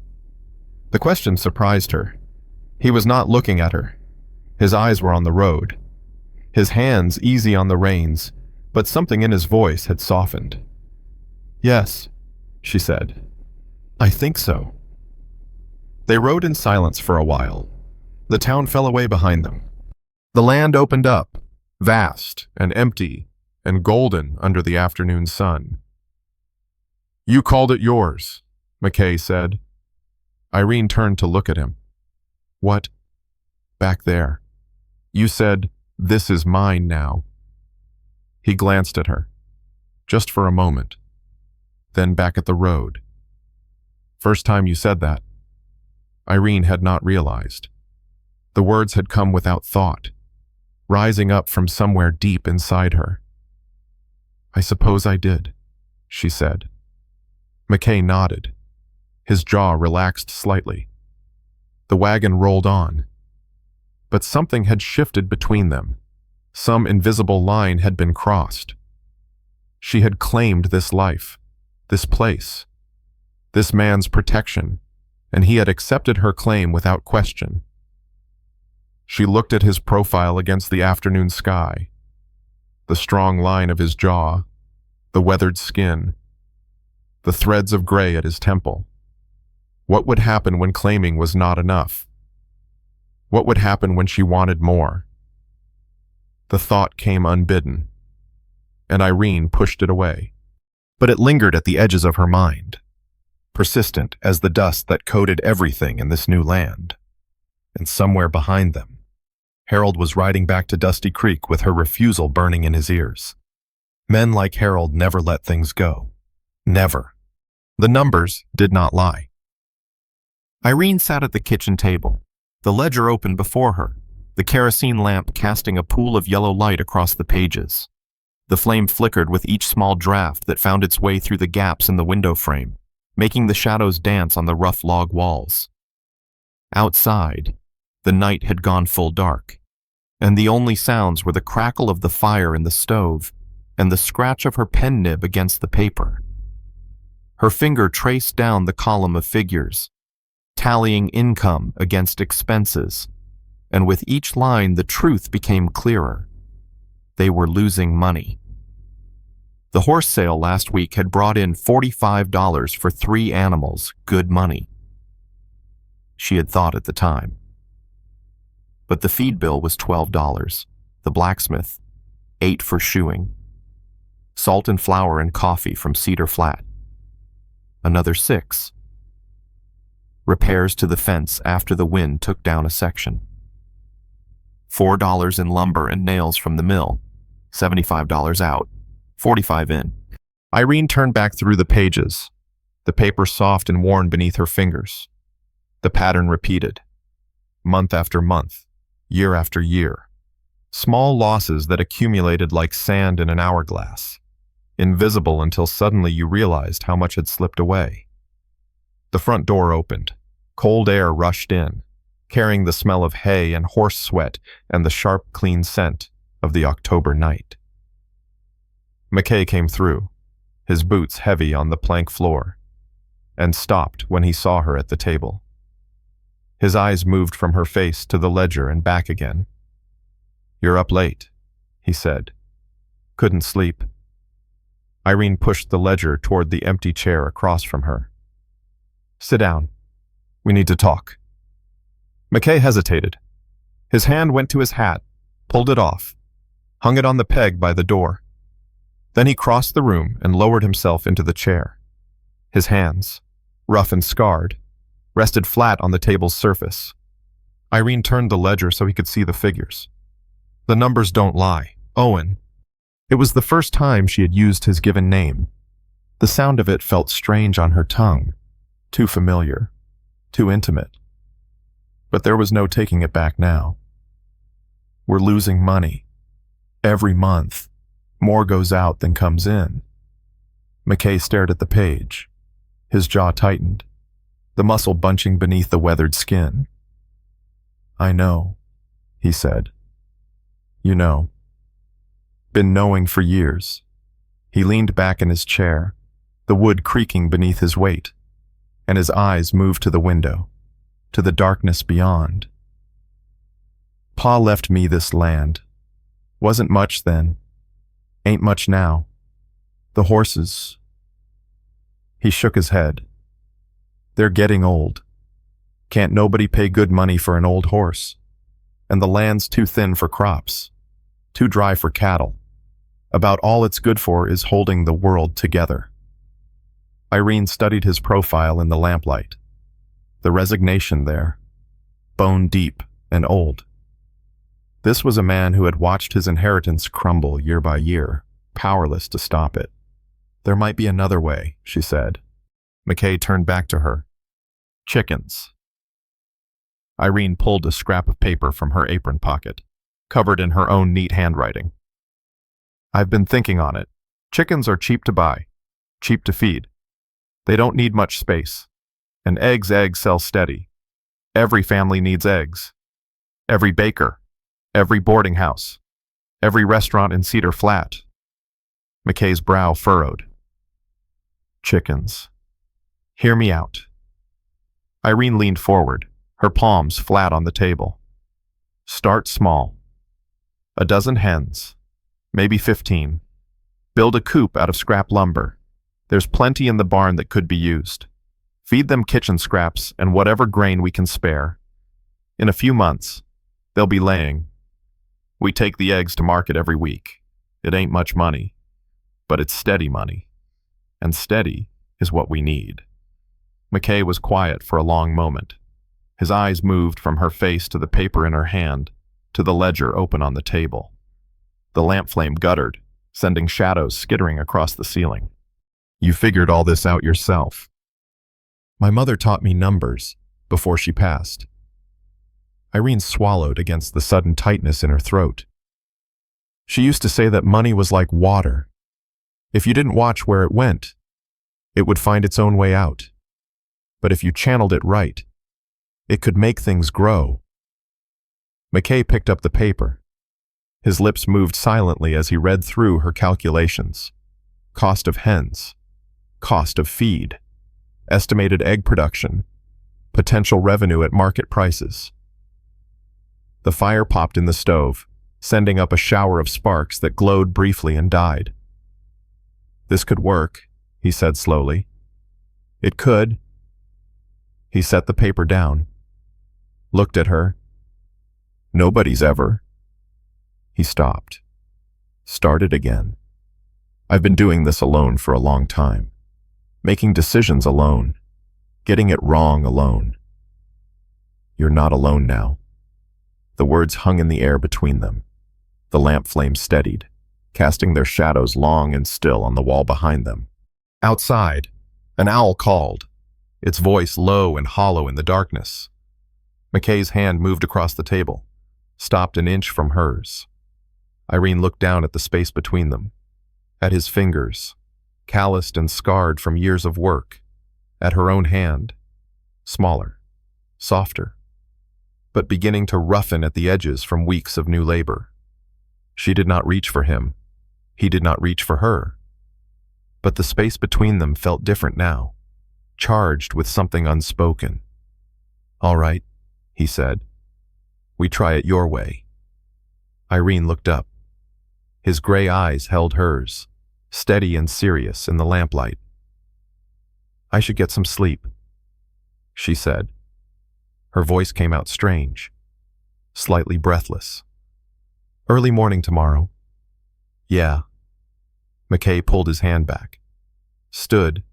The question surprised her. He was not looking at her. His eyes were on the road, his hands easy on the reins, but something in his voice had softened. "Yes," she said. "I think so." They rode in silence for a while. The town fell away behind them. The land opened up, vast and empty and golden under the afternoon sun. "You called it yours," McKay said. Irene turned to look at him. "What?" "Back there. You said, 'This is mine now.'" He glanced at her, just for a moment, then back at the road. "First time you said that." Irene had not realized. The words had come without thought, rising up from somewhere deep inside her. "I suppose I did," she said. McKay nodded. His jaw relaxed slightly. The wagon rolled on. But something had shifted between them. Some invisible line had been crossed. She had claimed this life, this place, this man's protection, and he had accepted her claim without question. She looked at his profile against the afternoon sky, the strong line of his jaw, the weathered skin, the threads of gray at his temple. What would happen when claiming was not enough? What would happen when she wanted more? The thought came unbidden, and Irene pushed it away. But it lingered at the edges of her mind, persistent as the dust that coated everything in this new land. And somewhere behind them, Harold was riding back to Dusty Creek with her refusal burning in his ears. Men like Harold never let things go. Never. The numbers did not lie. Irene sat at the kitchen table, the ledger open before her, the kerosene lamp casting a pool of yellow light across the pages. The flame flickered with each small draft that found its way through the gaps in the window frame, making the shadows dance on the rough log walls. Outside, the night had gone full dark, and the only sounds were the crackle of the fire in the stove and the scratch of her pen nib against the paper. Her finger traced down the column of figures, tallying income against expenses, and with each line the truth became clearer. They were losing money. The horse sale last week had brought in $45 for 3 animals, good money. She had thought at the time. But the feed bill was $12, the blacksmith, 8 for shoeing, salt and flour and coffee from Cedar Flat, another 6. Repairs to the fence after the wind took down a section. $4 in lumber and nails from the mill, $75 out, 45 in. Irene turned back through the pages, the paper soft and worn beneath her fingers. The pattern repeated. Month after month, year after year. Small losses that accumulated like sand in an hourglass, invisible until suddenly you realized how much had slipped away. The front door opened. Cold air rushed in, carrying the smell of hay and horse sweat and the sharp, clean scent of the October night. McKay came through, his boots heavy on the plank floor, and stopped when he saw her at the table. His eyes moved from her face to the ledger and back again. "You're up late," he said. "Couldn't sleep." Irene pushed the ledger toward the empty chair across from her. "Sit down. We need to talk." McKay hesitated. His hand went to his hat, pulled it off, hung it on the peg by the door. Then he crossed the room and lowered himself into the chair. His hands, rough and scarred, rested flat on the table's surface. Irene turned the ledger so he could see the figures. The numbers don't lie. Owen. It was the first time she had used his given name. The sound of it felt strange on her tongue, too familiar, too intimate. But there was no taking it back now. "We're losing money. Every month, more goes out than comes in." McKay stared at the page. His jaw tightened, the muscle bunching beneath the weathered skin. "I know," he said. "You know." Been knowing for years. He leaned back in his chair, the wood creaking beneath his weight, and his eyes moved to the window, to the darkness beyond. "Pa left me this land. Wasn't much then. Ain't much now. The horses." He shook his head. "They're getting old. Can't nobody pay good money for an old horse. And the land's too thin for crops, too dry for cattle. About all it's good for is holding the world together." Irene studied his profile in the lamplight. The resignation there, bone deep and old. This was a man who had watched his inheritance crumble year by year, powerless to stop it. "There might be another way," she said. McKay turned back to her. "Chickens." Irene pulled a scrap of paper from her apron pocket, covered in her own neat handwriting. "I've been thinking on it. Chickens are cheap to buy, cheap to feed. They don't need much space. And eggs sell steady. Every family needs eggs. Every baker, every boarding house, every restaurant in Cedar Flat." McKay's brow furrowed. "Chickens. Hear me out." Irene leaned forward, her palms flat on the table. "Start small. A dozen hens, maybe 15. Build a coop out of scrap lumber. There's plenty in the barn that could be used. Feed them kitchen scraps and whatever grain we can spare. In a few months, they'll be laying. We take the eggs to market every week. It ain't much money, but it's steady money. And steady is what we need." McKay was quiet for a long moment. His eyes moved from her face to the paper in her hand, to the ledger open on the table. The lamp flame guttered, sending shadows skittering across the ceiling. "You figured all this out yourself." "My mother taught me numbers before she passed." Irene swallowed against the sudden tightness in her throat. "She used to say that money was like water. If you didn't watch where it went, it would find its own way out. But if you channeled it right, it could make things grow." McKay picked up the paper. His lips moved silently as he read through her calculations. Cost of hens, cost of feed, estimated egg production, potential revenue at market prices. The fire popped in the stove, sending up a shower of sparks that glowed briefly and died. "This could work," he said slowly. "It could." He set the paper down, looked at her. "Nobody's ever." He stopped, started again. "I've been doing this alone for a long time, making decisions alone, getting it wrong alone. You're not alone now." The words hung in the air between them. The lamp flame steadied. casting their shadows long and still on the wall behind them. Outside, an owl called, its voice low and hollow in the darkness. McKay's hand moved across the table, stopped an inch from hers. Irene looked down at the space between them, at his fingers, calloused and scarred from years of work, at her own hand, smaller, softer, but beginning to roughen at the edges from weeks of new labor. She did not reach for him. He did not reach for her. But the space between them felt different now, charged with something unspoken. "All right," he said. "We try it your way." Irene looked up. His gray eyes held hers, steady and serious in the lamplight. "I should get some sleep," she said. Her voice came out strange, slightly breathless. "Early morning tomorrow." "Yeah." McKay pulled his hand back, stood,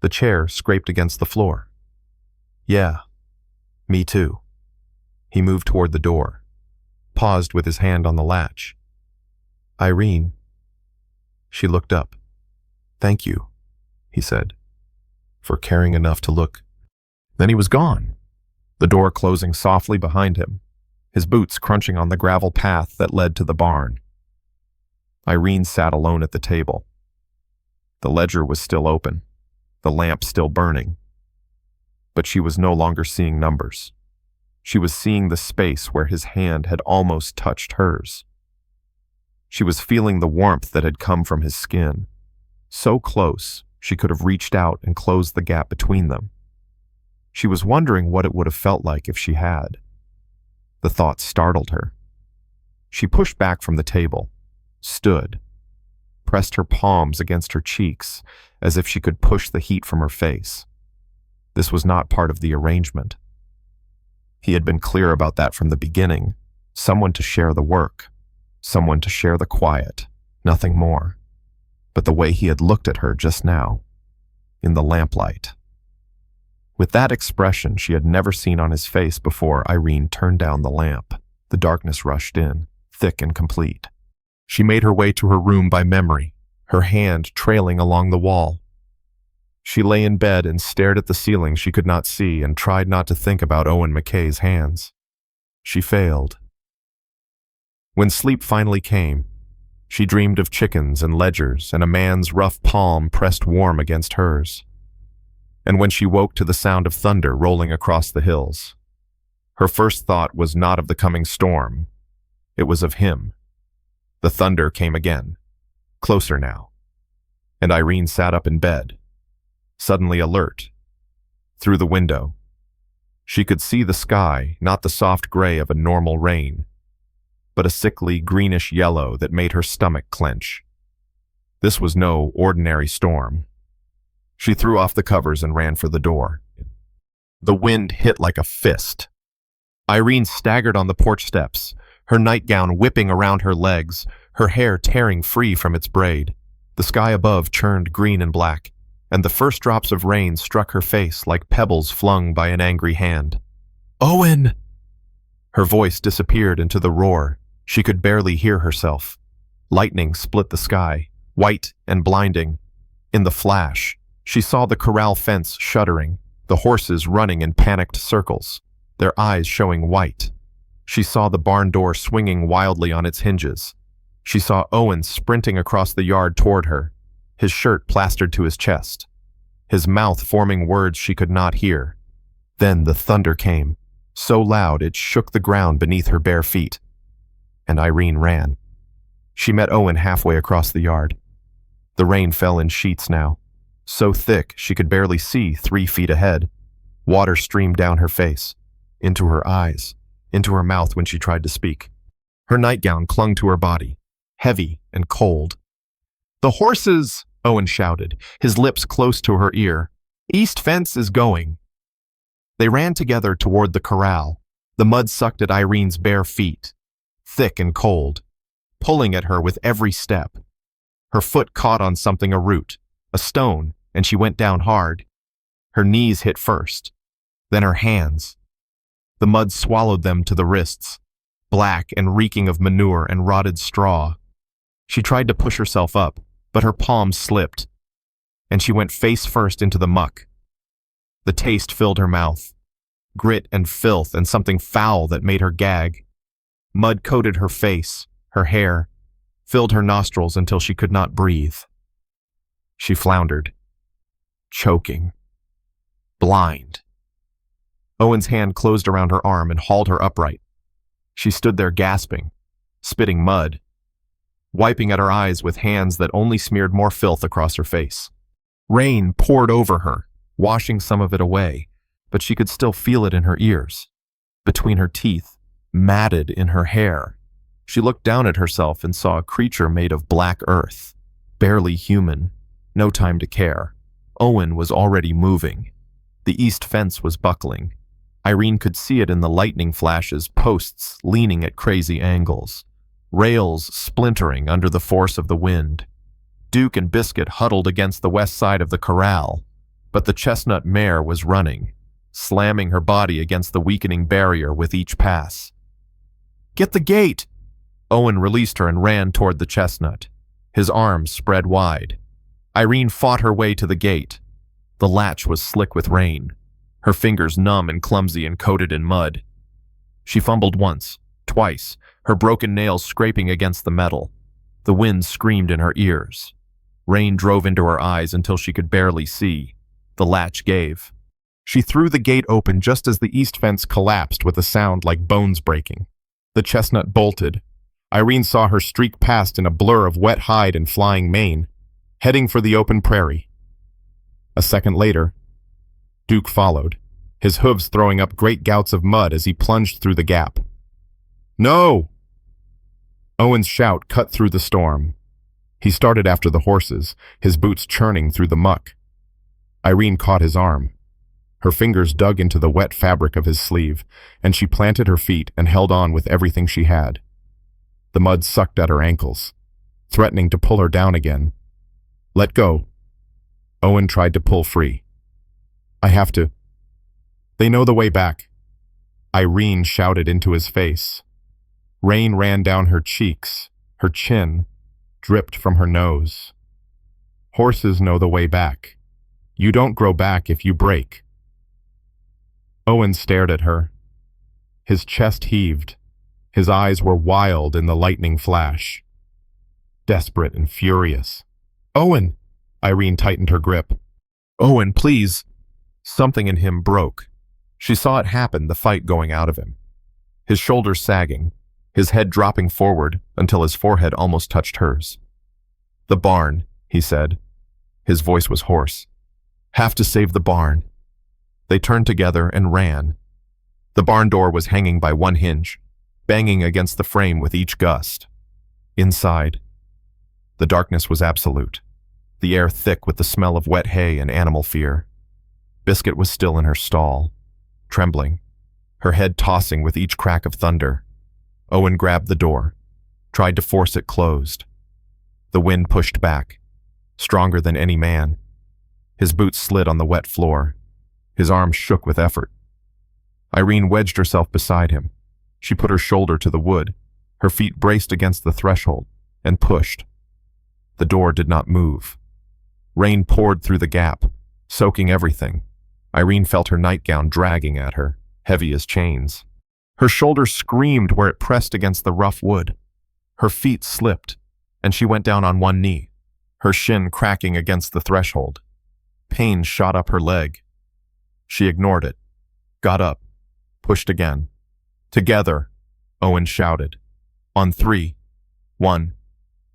the chair scraped against the floor. "Yeah, me too." He moved toward the door, paused with his hand on the latch. "Irene." She looked up. "Thank you," he said, "for caring enough to look." Then he was gone, the door closing softly behind him, his boots crunching on the gravel path that led to the barn. Irene sat alone at the table. The ledger was still open, the lamp still burning. But she was no longer seeing numbers. She was seeing the space where his hand had almost touched hers. She was feeling the warmth that had come from his skin, so close she could have reached out and closed the gap between them. She was wondering what it would have felt like if she had. The thought startled her. She pushed back from the table, stood, pressed her palms against her cheeks as if she could push the heat from her face. This was not part of the arrangement. He had been clear about that from the beginning. Someone to share the work, someone to share the quiet, nothing more. But the way he had looked at her just now, in the lamplight. With that expression she had never seen on his face before, Irene turned down the lamp. The darkness rushed in, thick and complete. She made her way to her room by memory, her hand trailing along the wall. She lay in bed and stared at the ceiling she could not see and tried not to think about Owen McKay's hands. She failed. When sleep finally came, she dreamed of chickens and ledgers and a man's rough palm pressed warm against hers. And when she woke to the sound of thunder rolling across the hills, her first thought was not of the coming storm. It was of him. The thunder came again, closer now, and Irene sat up in bed, suddenly alert. Through the window, she could see the sky, not the soft gray of a normal rain, but a sickly greenish yellow that made her stomach clench. This was no ordinary storm. She threw off the covers and ran for the door. The wind hit like a fist. Irene staggered on the porch steps, her nightgown whipping around her legs, her hair tearing free from its braid. The sky above churned green and black, and the first drops of rain struck her face like pebbles flung by an angry hand. "Owen!" Her voice disappeared into the roar. She could barely hear herself. Lightning split the sky, white and blinding. In the flash, she saw the corral fence shuddering, the horses running in panicked circles, their eyes showing white. She saw the barn door swinging wildly on its hinges. She saw Owen sprinting across the yard toward her, his shirt plastered to his chest, his mouth forming words she could not hear. Then the thunder came, so loud it shook the ground beneath her bare feet. And Irene ran. She met Owen halfway across the yard. The rain fell in sheets now, so thick she could barely see 3 feet ahead. Water streamed down her face, into her eyes, into her mouth when she tried to speak. Her nightgown clung to her body, heavy and cold. "The horses!" Owen shouted, his lips close to her ear. "East fence is going." They ran together toward the corral. The mud sucked at Irene's bare feet, thick and cold, pulling at her with every step. Her foot caught on something, a root, a stone, and she went down hard. Her knees hit first, then her hands. The mud swallowed them to the wrists, black and reeking of manure and rotted straw. She tried to push herself up, but her palms slipped, and she went face first into the muck. The taste filled her mouth, grit and filth and something foul that made her gag. Mud coated her face, her hair, filled her nostrils until she could not breathe. She floundered, choking, blind. Owen's hand closed around her arm and hauled her upright. She stood there gasping, spitting mud, wiping at her eyes with hands that only smeared more filth across her face. Rain poured over her, washing some of it away, but she could still feel it in her ears, between her teeth, matted in her hair. She looked down at herself and saw a creature made of black earth, barely human, no time to care. Owen was already moving. The east fence was buckling. Irene could see it in the lightning flashes, posts leaning at crazy angles, rails splintering under the force of the wind. Duke and Biscuit huddled against the west side of the corral, but the chestnut mare was running, slamming her body against the weakening barrier with each pass. "Get the gate!" Owen released her and ran toward the chestnut, his arms spread wide. Irene fought her way to the gate. The latch was slick with rain, her fingers numb and clumsy and coated in mud. She fumbled once, twice, her broken nails scraping against the metal. The wind screamed in her ears. Rain drove into her eyes until she could barely see. The latch gave. She threw the gate open just as the east fence collapsed with a sound like bones breaking. The chestnut bolted. Irene saw her streak past in a blur of wet hide and flying mane, heading for the open prairie. A second later, Duke followed, his hooves throwing up great gouts of mud as he plunged through the gap. "No!" Owen's shout cut through the storm. He started after the horses, his boots churning through the muck. Irene caught his arm. Her fingers dug into the wet fabric of his sleeve, and she planted her feet and held on with everything she had. The mud sucked at her ankles, threatening to pull her down again. "Let go." Owen tried to pull free. "I have to. They know the way back." Irene shouted into his face. Rain ran down her cheeks, her chin dripped from her nose. "Horses know the way back. You don't grow back if you break." Owen stared at her. His chest heaved. His eyes were wild in the lightning flash. Desperate and furious. "Owen!" Irene tightened her grip. "Owen, please!" Something in him broke. She saw it happen, the fight going out of him. His shoulders sagging, his head dropping forward until his forehead almost touched hers. "The barn," he said. His voice was hoarse. "Have to save the barn." They turned together and ran. The barn door was hanging by one hinge, banging against the frame with each gust. Inside, the darkness was absolute, the air thick with the smell of wet hay and animal fear. Biscuit was still in her stall, trembling, her head tossing with each crack of thunder. Owen grabbed the door, tried to force it closed. The wind pushed back, stronger than any man. His boots slid on the wet floor. His arms shook with effort. Irene wedged herself beside him. She put her shoulder to the wood, her feet braced against the threshold, and pushed. The door did not move. Rain poured through the gap, soaking everything. Irene felt her nightgown dragging at her, heavy as chains. Her shoulder screamed where it pressed against the rough wood. Her feet slipped, and she went down on one knee, her shin cracking against the threshold. Pain shot up her leg. She ignored it, got up, pushed again. "Together," Owen shouted. "On 3. 1,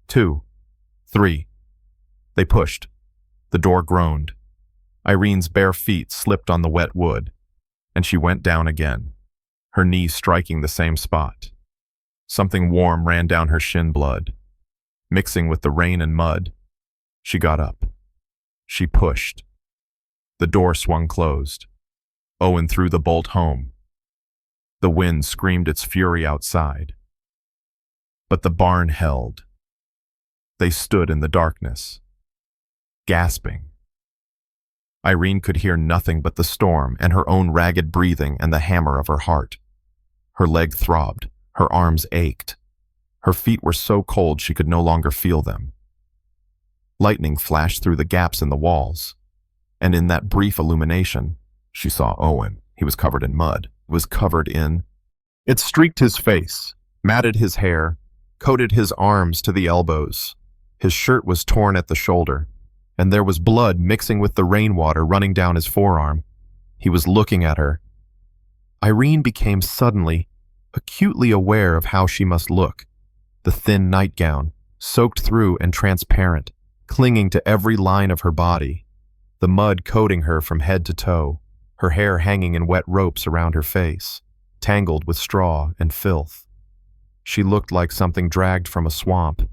2, 3. They pushed. The door groaned. Irene's bare feet slipped on the wet wood, and she went down again, her knee striking the same spot. Something warm ran down her shin blood, mixing with the rain and mud. She got up. She pushed. The door swung closed. Owen threw the bolt home. The wind screamed its fury outside. But the barn held. They stood in the darkness, gasping. Irene could hear nothing but the storm and her own ragged breathing and the hammer of her heart. Her leg throbbed, her arms ached. Her feet were so cold she could no longer feel them. Lightning flashed through the gaps in the walls, and in that brief illumination, she saw Owen. He was covered in mud. It streaked his face, matted his hair, coated his arms to the elbows. His shirt was torn at the shoulder, and there was blood mixing with the rainwater running down his forearm. He was looking at her. Irene became suddenly, acutely aware of how she must look. The thin nightgown, soaked through and transparent, clinging to every line of her body. The mud coating her from head to toe, her hair hanging in wet ropes around her face, tangled with straw and filth. She looked like something dragged from a swamp,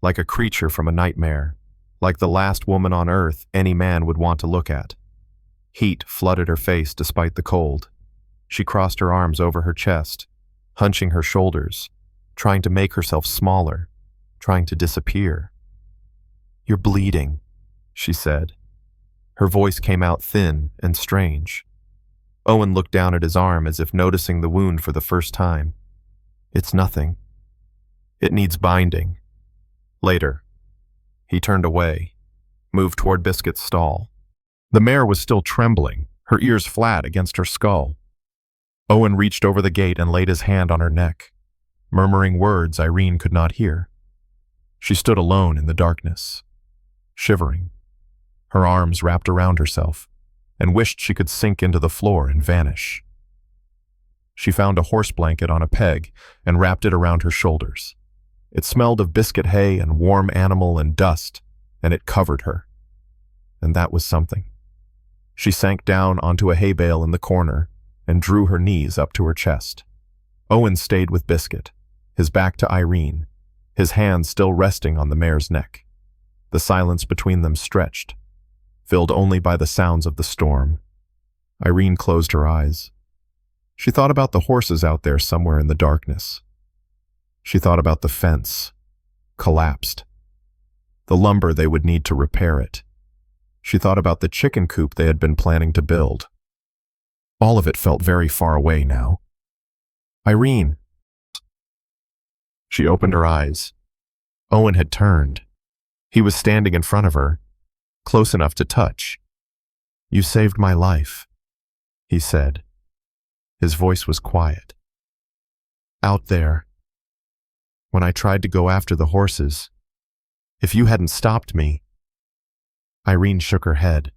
like a creature from a nightmare, like the last woman on earth any man would want to look at. Heat flooded her face despite the cold. She crossed her arms over her chest, hunching her shoulders, trying to make herself smaller, trying to disappear. "You're bleeding," she said. Her voice came out thin and strange. Owen looked down at his arm as if noticing the wound for the first time. "It's nothing. It needs binding. Later." He turned away, moved toward Biscuit's stall. The mare was still trembling, her ears flat against her skull. Owen reached over the gate and laid his hand on her neck, murmuring words Irene could not hear. She stood alone in the darkness, shivering, her arms wrapped around herself, and wished she could sink into the floor and vanish. She found a horse blanket on a peg and wrapped it around her shoulders. It smelled of biscuit hay and warm animal and dust, and it covered her. And that was something. She sank down onto a hay bale in the corner and drew her knees up to her chest. Owen stayed with Biscuit, his back to Irene, his hands still resting on the mare's neck. The silence between them stretched, filled only by the sounds of the storm. Irene closed her eyes. She thought about the horses out there somewhere in the darkness. She thought about the fence, collapsed, the lumber they would need to repair it. She thought about the chicken coop they had been planning to build. All of it felt very far away now. "Irene." She opened her eyes. Owen had turned. He was standing in front of her, close enough to touch. "You saved my life," he said. His voice was quiet. "Out there, when I tried to go after the horses, if you hadn't stopped me." Irene shook her head.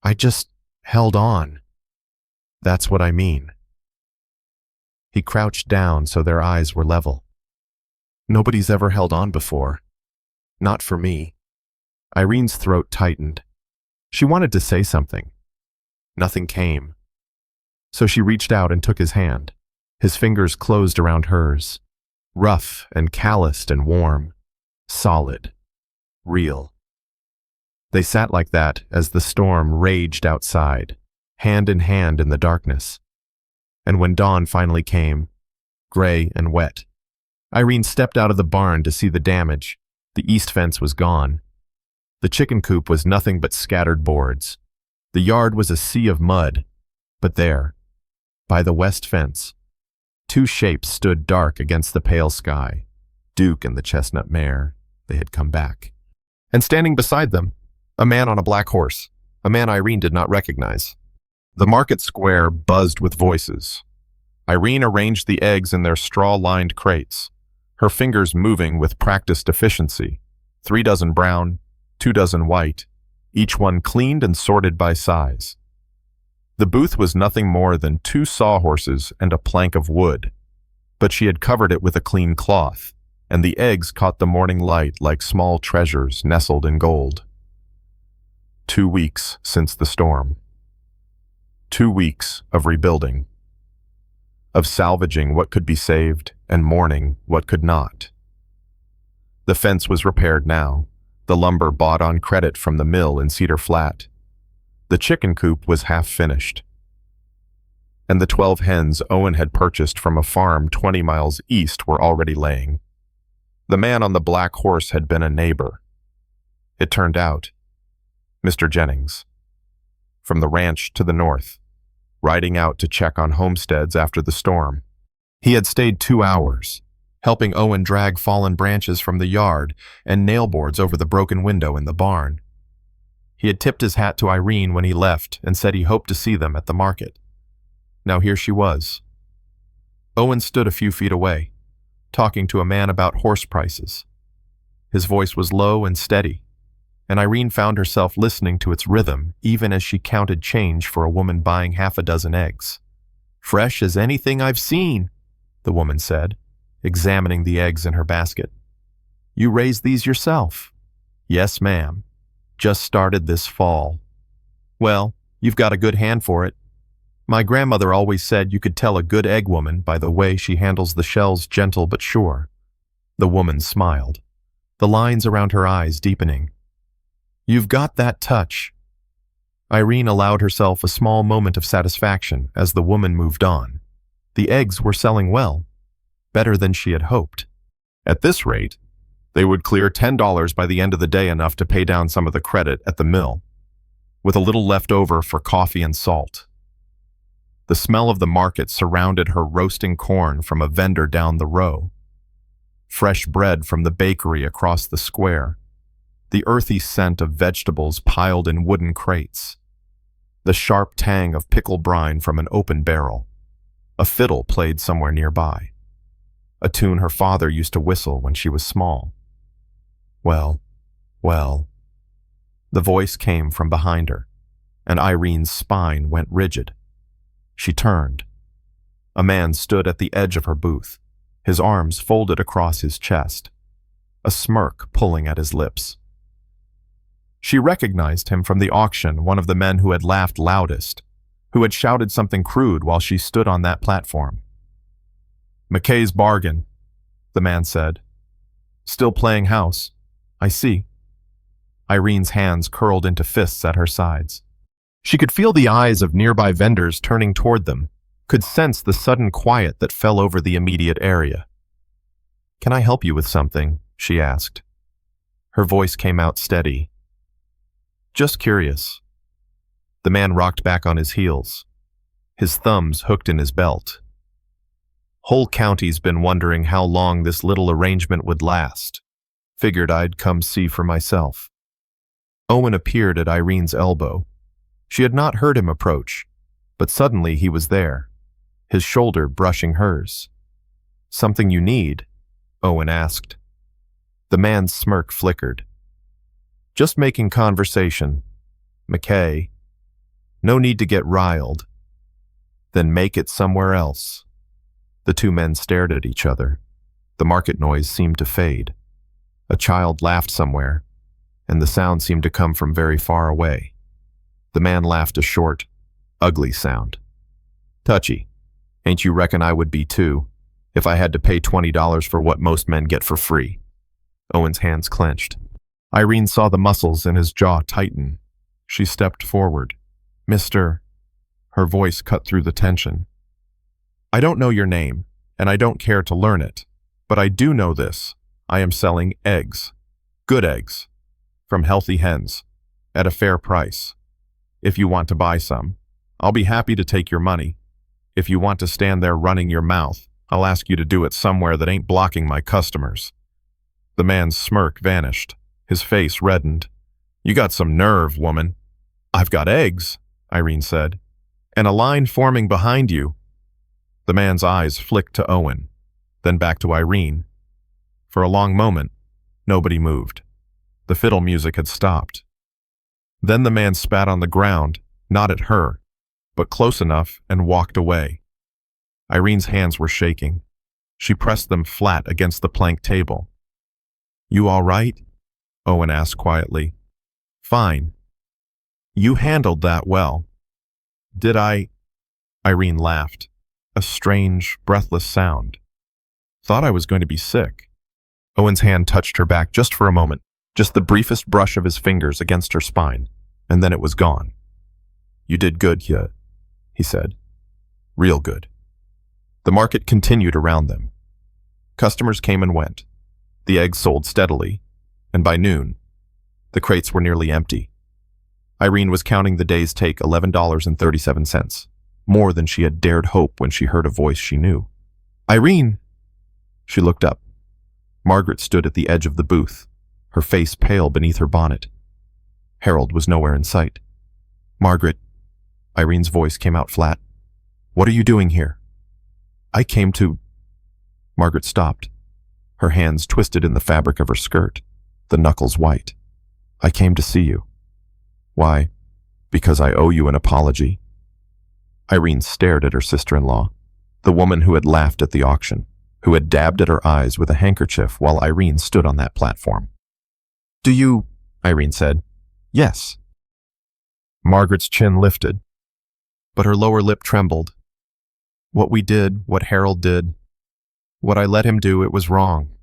"I just held on. That's what I mean." He crouched down so their eyes were level. "Nobody's ever held on before. Not for me." Irene's throat tightened. She wanted to say something. Nothing came. So she reached out and took his hand. His fingers closed around hers, rough and calloused and warm, solid, real. They sat like that as the storm raged outside, hand in hand in the darkness. And when dawn finally came, gray and wet, Irene stepped out of the barn to see the damage. The east fence was gone. The chicken coop was nothing but scattered boards. The yard was a sea of mud. But there, by the west fence, two shapes stood dark against the pale sky. Duke and the chestnut mare. They had come back. And standing beside them, a man on a black horse, a man Irene did not recognize. The market square buzzed with voices. Irene arranged the eggs in their straw-lined crates, her fingers moving with practiced efficiency. 3 dozen brown, 2 dozen white, each one cleaned and sorted by size. The booth was nothing more than 2 sawhorses and a plank of wood, but she had covered it with a clean cloth, and the eggs caught the morning light like small treasures nestled in gold. 2 weeks since the storm. 2 weeks of rebuilding, of salvaging what could be saved and mourning what could not. The fence was repaired now, the lumber bought on credit from the mill in Cedar Flat. The chicken coop was half finished. And the 12 hens Owen had purchased from a farm 20 miles east were already laying. The man on the black horse had been a neighbor. It turned out, Mr. Jennings, from the ranch to the north, riding out to check on homesteads after the storm. He had stayed 2 hours, helping Owen drag fallen branches from the yard and nail boards over the broken window in the barn. He had tipped his hat to Irene when he left and said he hoped to see them at the market. Now here she was. Owen stood a few feet away, talking to a man about horse prices. His voice was low and steady, and Irene found herself listening to its rhythm even as she counted change for a woman buying half a dozen eggs. "Fresh as anything I've seen," the woman said, examining the eggs in her basket. "You raised these yourself?" "Yes, ma'am. Just started this fall." "Well, you've got a good hand for it. My grandmother always said you could tell a good egg woman by the way she handles the shells gentle but sure." The woman smiled, the lines around her eyes deepening. "You've got that touch." Irene allowed herself a small moment of satisfaction as the woman moved on. The eggs were selling well, better than she had hoped. At this rate, they would clear $10 by the end of the day, enough to pay down some of the credit at the mill, with a little left over for coffee and salt. The smell of the market surrounded her, roasting corn from a vendor down the row, fresh bread from the bakery across the square, the earthy scent of vegetables piled in wooden crates, the sharp tang of pickle brine from an open barrel. A fiddle played somewhere nearby, a tune her father used to whistle when she was small. "Well, well." The voice came from behind her, and Irene's spine went rigid. She turned. A man stood at the edge of her booth, his arms folded across his chest, a smirk pulling at his lips. She recognized him from the auction, one of the men who had laughed loudest, who had shouted something crude while she stood on that platform. "McKay's bargain," the man said. "Still playing house, I see." Irene's hands curled into fists at her sides. She could feel the eyes of nearby vendors turning toward them, could sense the sudden quiet that fell over the immediate area. "Can I help you with something?" she asked. Her voice came out steady. "Just curious." The man rocked back on his heels, his thumbs hooked in his belt. "Whole county's been wondering how long this little arrangement would last. Figured I'd come see for myself." Owen appeared at Irene's elbow. She had not heard him approach, but suddenly he was there, his shoulder brushing hers. "Something you need?" Owen asked. The man's smirk flickered. "Just making conversation. McKay. No need to get riled." "Then make it somewhere else." The two men stared at each other. The market noise seemed to fade. A child laughed somewhere, and the sound seemed to come from very far away. The man laughed a short, ugly sound. "Touchy. Ain't you reckon I would be too, if I had to pay $20 for what most men get for free?" Owen's hands clenched. Irene saw the muscles in his jaw tighten. She stepped forward. "Mr." Her voice cut through the tension. "I don't know your name, and I don't care to learn it, but I do know this. I am selling eggs. Good eggs. From healthy hens. At a fair price. If you want to buy some, I'll be happy to take your money. If you want to stand there running your mouth, I'll ask you to do it somewhere that ain't blocking my customers." The man's smirk vanished. His face reddened. "You got some nerve, woman." "I've got eggs," Irene said, "and a line forming behind you." The man's eyes flicked to Owen, then back to Irene. For a long moment, nobody moved. The fiddle music had stopped. Then the man spat on the ground, not at her, but close enough, and walked away. Irene's hands were shaking. She pressed them flat against the plank table. "You all right?" Owen asked quietly. "Fine. You handled that well." "Did I?" Irene laughed, a strange, breathless sound. "Thought I was going to be sick." Owen's hand touched her back just for a moment, just the briefest brush of his fingers against her spine, and then it was gone. "You did good, he said. "Real good." The market continued around them. Customers came and went. The eggs sold steadily, and by noon, the crates were nearly empty. Irene was counting the day's take $11.37, more than she had dared hope when she heard a voice she knew. "Irene!" She looked up. Margaret stood at the edge of the booth, her face pale beneath her bonnet. Harold was nowhere in sight. "Margaret," Irene's voice came out flat. "What are you doing here?" "I came to—" Margaret stopped, her hands twisted in the fabric of her skirt, the knuckles white. "I came to see you." "Why?" "Because I owe you an apology." Irene stared at her sister-in-law, the woman who had laughed at the auction, who had dabbed at her eyes with a handkerchief while Irene stood on that platform. "Do you—" Irene said. "Yes." Margaret's chin lifted, but her lower lip trembled. "What we did, what Harold did, what I let him do, it was wrong.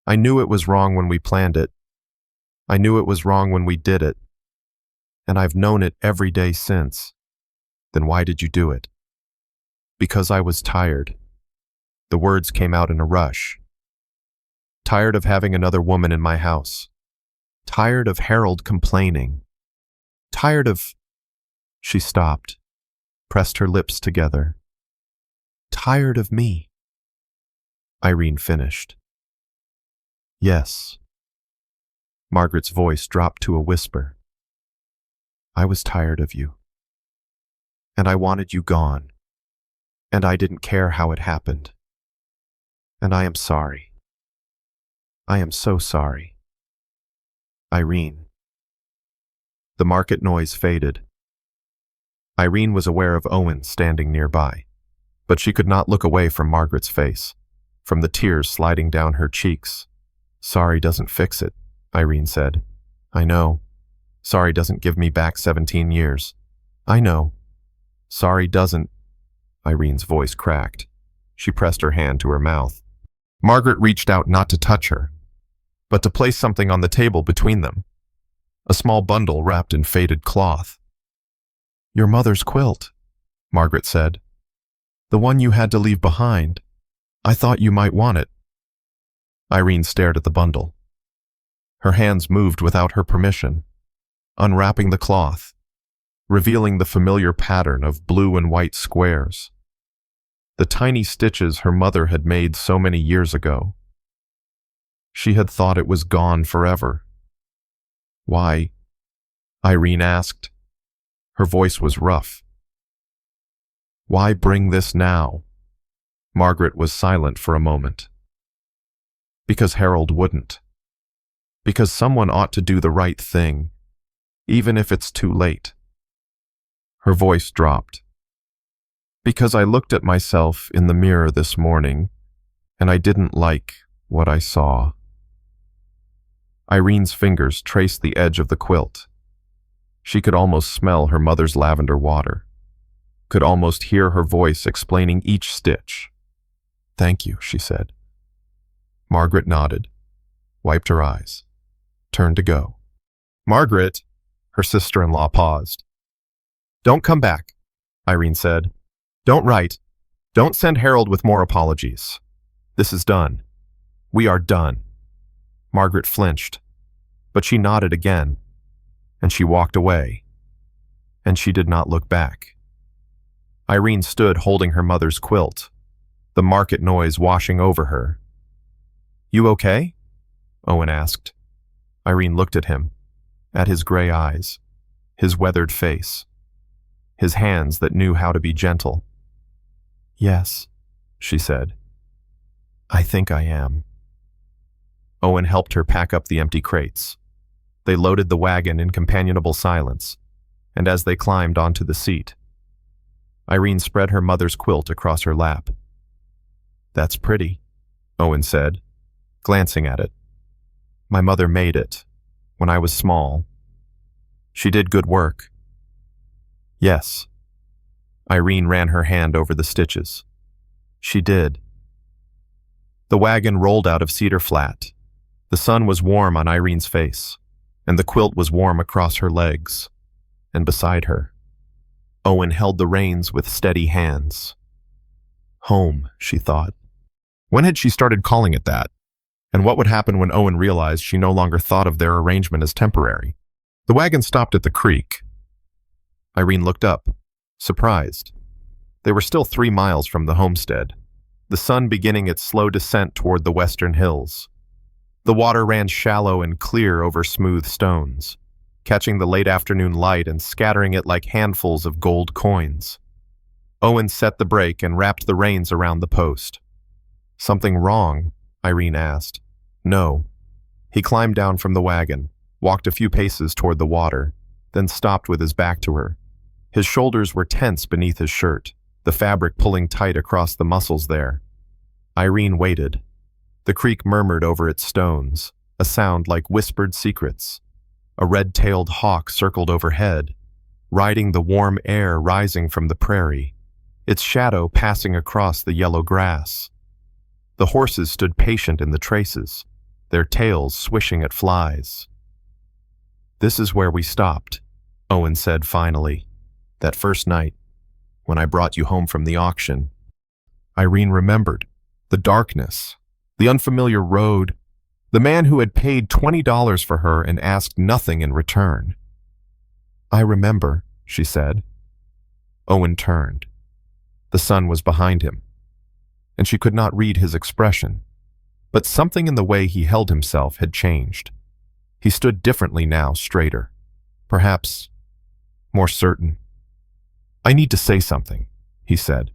I knew it was wrong when we planned it. I knew it was wrong when we did it. And I've known it every day since." "Then why did you do it?" "Because I was tired." The words came out in a rush. "Tired of having another woman in my house. Tired of Harold complaining. Tired of—" She stopped, pressed her lips together. "Tired of me." Irene finished. "Yes." Margaret's voice dropped to a whisper. "I was tired of you. And I wanted you gone. And I didn't care how it happened. And I am sorry. I am so sorry. Irene." The market noise faded. Irene was aware of Owen standing nearby, but she could not look away from Margaret's face, from the tears sliding down her cheeks. "Sorry doesn't fix it," Irene said. "I know. Sorry doesn't give me back 17 years. I know. Sorry doesn't—" Irene's voice cracked. She pressed her hand to her mouth. Margaret reached out not to touch her, but to place something on the table between them. A small bundle wrapped in faded cloth. "Your mother's quilt," Margaret said. "The one you had to leave behind. I thought you might want it." Irene stared at the bundle. Her hands moved without her permission, unwrapping the cloth, revealing the familiar pattern of blue and white squares. The tiny stitches her mother had made so many years ago. She had thought it was gone forever. "Why?" Irene asked. Her voice was rough. "Why bring this now?" Margaret was silent for a moment. "Because Harold wouldn't. Because someone ought to do the right thing, even if it's too late." Her voice dropped. "Because I looked at myself in the mirror this morning, and I didn't like what I saw." Irene's fingers traced the edge of the quilt. She could almost smell her mother's lavender water, could almost hear her voice explaining each stitch. "Thank you," she said. Margaret nodded, wiped her eyes, turned to go. "Margaret," her sister-in-law paused. "Don't come back," Irene said. "Don't write. Don't send Harold with more apologies. This is done. We are done." Margaret flinched, but she nodded again, and she walked away, and she did not look back. Irene stood holding her mother's quilt, the market noise washing over her. "You okay?" Owen asked. Irene looked at him, at his gray eyes, his weathered face, his hands that knew how to be gentle. "Yes," she said. "I think I am." Owen helped her pack up the empty crates. They loaded the wagon in companionable silence, and as they climbed onto the seat, Irene spread her mother's quilt across her lap. "That's pretty," Owen said, glancing at it. "My mother made it when I was small. She did good work." "Yes." Irene ran her hand over the stitches. "She did." The wagon rolled out of Cedar Flat. The sun was warm on Irene's face, and the quilt was warm across her legs, and beside her. Owen held the reins with steady hands. Home, she thought. When had she started calling it that? And what would happen when Owen realized she no longer thought of their arrangement as temporary? The wagon stopped at the creek. Irene looked up, surprised. They were still 3 miles from the homestead. the sun beginning its slow descent toward the western hills. The water ran shallow and clear over smooth stones, catching the late afternoon light and scattering it like handfuls of gold coins. Owen set the brake and wrapped the reins around the post. "Something wrong?" Irene asked. "No." He climbed down from the wagon, walked a few paces toward the water, then stopped with his back to her. His shoulders were tense beneath his shirt, the fabric pulling tight across the muscles there. Irene waited. The creek murmured over its stones, a sound like whispered secrets. A red-tailed hawk circled overhead, riding the warm air rising from the prairie, its shadow passing across the yellow grass. The horses stood patient in the traces, their tails swishing at flies. "This is where we stopped," Owen said finally. "That first night, when I brought you home from the auction." Irene remembered. The darkness, the unfamiliar road, the man who had paid $20 for her and asked nothing in return. "I remember," she said. Owen turned. The sun was behind him, and she could not read his expression, but something in the way he held himself had changed. He stood differently now, straighter, perhaps more certain. "I need to say something," he said,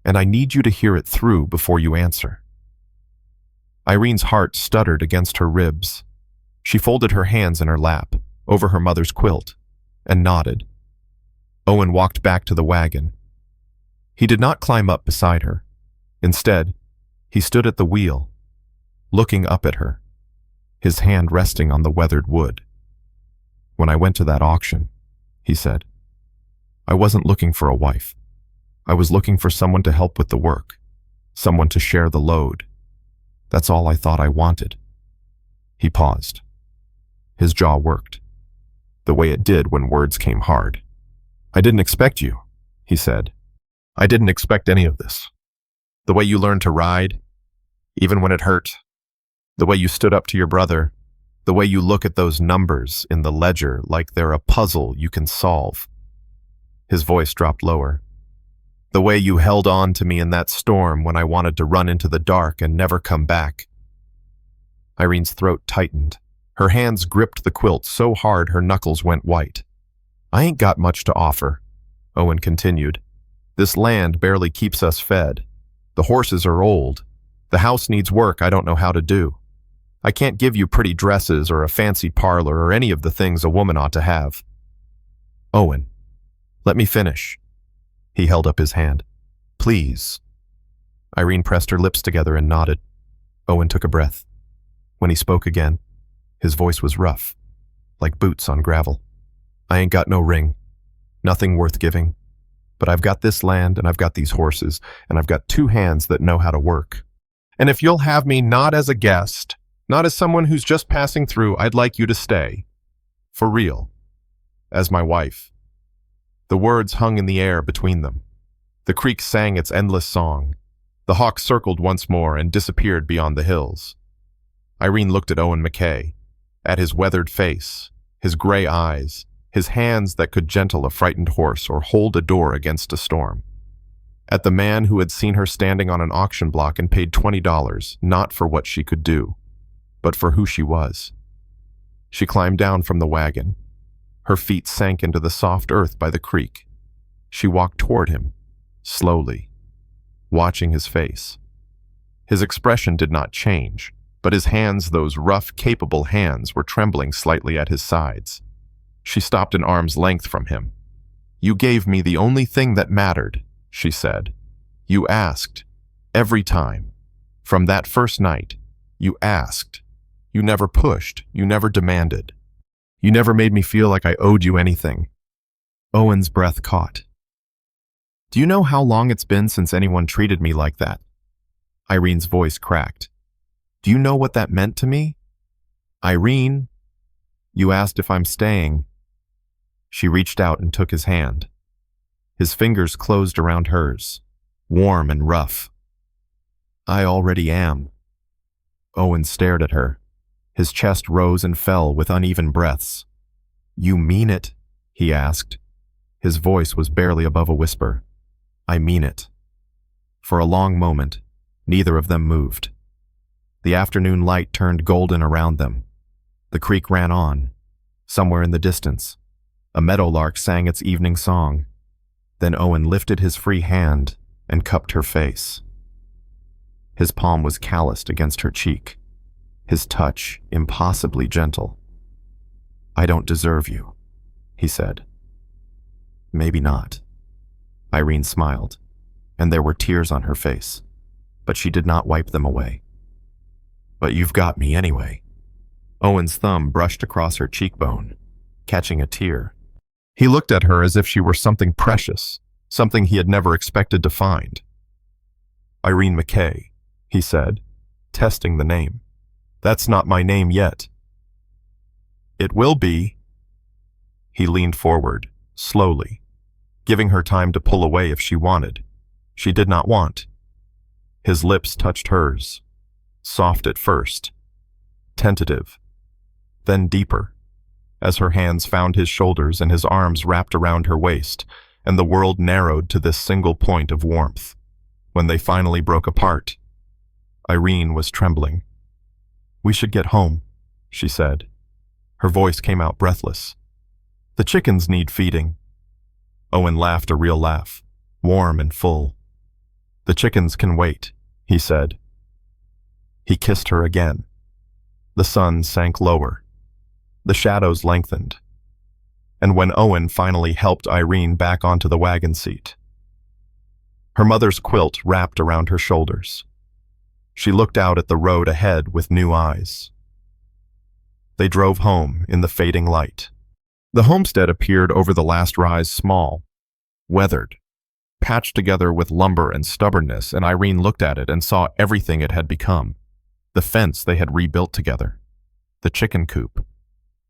"and I need you to hear it through before you answer." Irene's heart stuttered against her ribs. She folded her hands in her lap, over her mother's quilt, and nodded. Owen walked back to the wagon. He did not climb up beside her. Instead, he stood at the wheel, looking up at her, his hand resting on the weathered wood. "When I went to that auction," he said, "I wasn't looking for a wife. I was looking for someone to help with the work, someone to share the load. That's all I thought I wanted." He paused. His jaw worked, the way it did when words came hard. "I didn't expect you," he said. "I didn't expect any of this. The way you learned to ride, even when it hurt. The way you stood up to your brother. The way you look at those numbers in the ledger like they're a puzzle you can solve." His voice dropped lower. "The way you held on to me in that storm when I wanted to run into the dark and never come back." Irene's throat tightened. Her hands gripped the quilt so hard her knuckles went white. "I ain't got much to offer," Owen continued. "This land barely keeps us fed. The horses are old. The house needs work I don't know how to do. I can't give you pretty dresses or a fancy parlor or any of the things a woman ought to have." "Owen, let me finish." He held up his hand. "Please." Irene pressed her lips together and nodded. Owen took a breath. When he spoke again, his voice was rough, like boots on gravel. "I ain't got no ring, nothing worth giving, but I've got this land and I've got these horses, and I've got 2 hands that know how to work. And if you'll have me not as a guest, not as someone who's just passing through, I'd like you to stay. For real. As my wife." The words hung in the air between them. The creek sang its endless song. The hawk circled once more and disappeared beyond the hills. Irene looked at Owen McKay, at his weathered face, his gray eyes, his hands that could gentle a frightened horse or hold a door against a storm. At the man who had seen her standing on an auction block and paid $20, not for what she could do, but for who she was. She climbed down from the wagon. Her feet sank into the soft earth by the creek. She walked toward him, slowly, watching his face. His expression did not change, but his hands, those rough, capable hands, were trembling slightly at his sides. She stopped an arm's length from him. "You gave me the only thing that mattered," she said. "You asked, every time. From that first night, you asked. You never pushed, you never demanded. You never made me feel like I owed you anything." Owen's breath caught. "Do you know how long it's been since anyone treated me like that?" Irene's voice cracked. "Do you know what that meant to me? Irene, you asked if I'm staying." She reached out and took his hand. His fingers closed around hers, warm and rough. "I already am." Owen stared at her. His chest rose and fell with uneven breaths. "You mean it?" he asked. His voice was barely above a whisper. "I mean it." For a long moment, Neither of them moved. The afternoon light turned golden around them. The creek ran on. Somewhere in the distance, a meadowlark sang its evening song. Then Owen lifted his free hand and cupped her face. His palm was calloused against her cheek, his touch impossibly gentle. "I don't deserve you," he said. "Maybe not." Irene smiled, and there were tears on her face, but she did not wipe them away. "But you've got me anyway." Owen's thumb brushed across her cheekbone, catching a tear. He looked at her as if she were something precious, something he had never expected to find. "Irene McKay," he said, testing the name. "That's not my name yet." "It will be." He leaned forward, slowly, giving her time to pull away if she wanted. She did not want. His lips touched hers, soft at first, tentative, then deeper, as her hands found his shoulders and his arms wrapped around her waist, and the world narrowed to this single point of warmth. When they finally broke apart, Irene was trembling. "We should get home," she said. Her voice came out breathless. "The chickens need feeding." Owen laughed a real laugh, warm and full. "The chickens can wait," he said. He kissed her again. The sun sank lower. The shadows lengthened. And when Owen finally helped Irene back onto the wagon seat, her mother's quilt wrapped around her shoulders. She looked out at the road ahead with new eyes. They drove home in the fading light. The homestead appeared over the last rise small, weathered, patched together with lumber and stubbornness, and Irene looked at it and saw everything it had become. The fence they had rebuilt together, the chicken coop,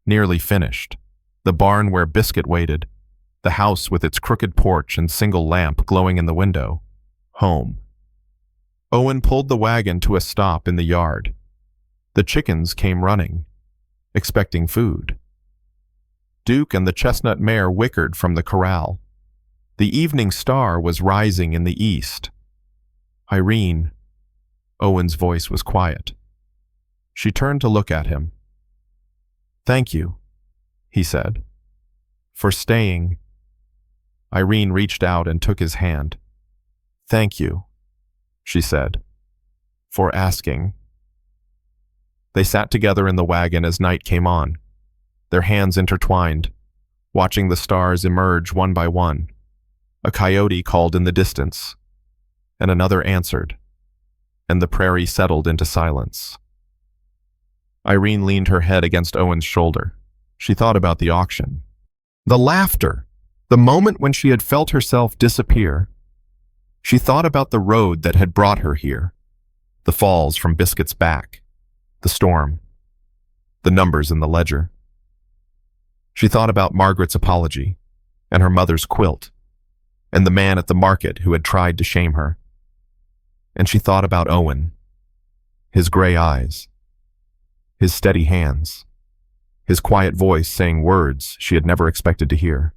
nearly finished, the barn where Biscuit waited, the house with its crooked porch and single lamp glowing in the window. Home. Owen pulled the wagon to a stop in the yard. The chickens came running, expecting food. Duke and the chestnut mare whickered from the corral. The evening star was rising in the east. "Irene," Owen's voice was quiet. She turned to look at him. "Thank you," he said, "for staying." Irene reached out and took his hand. "Thank you," she said, "for asking." They sat together in the wagon as night came on, their hands intertwined, watching the stars emerge one by one. A coyote called in the distance, and another answered, and the prairie settled into silence. Irene leaned her head against Owen's shoulder. She thought about the auction. The laughter, the moment when she had felt herself disappear. She thought about the road that had brought her here, the falls from Biscuit's back, the storm, the numbers in the ledger. She thought about Margaret's apology, and her mother's quilt, and the man at the market who had tried to shame her. And she thought about Owen, his gray eyes, his steady hands, his quiet voice saying words she had never expected to hear.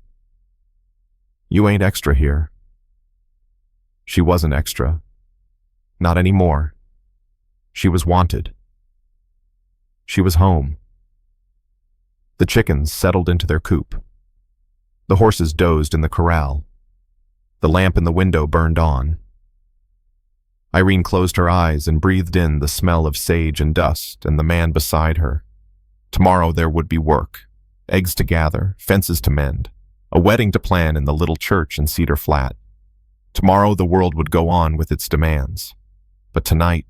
"You ain't extra here." She wasn't extra. Not anymore. She was wanted. She was home. The chickens settled into their coop. The horses dozed in the corral. The lamp in the window burned on. Irene closed her eyes and breathed in the smell of sage and dust and the man beside her. Tomorrow there would be work, eggs to gather, fences to mend, a wedding to plan in the little church in Cedar Flat. Tomorrow the world would go on with its demands. But tonight,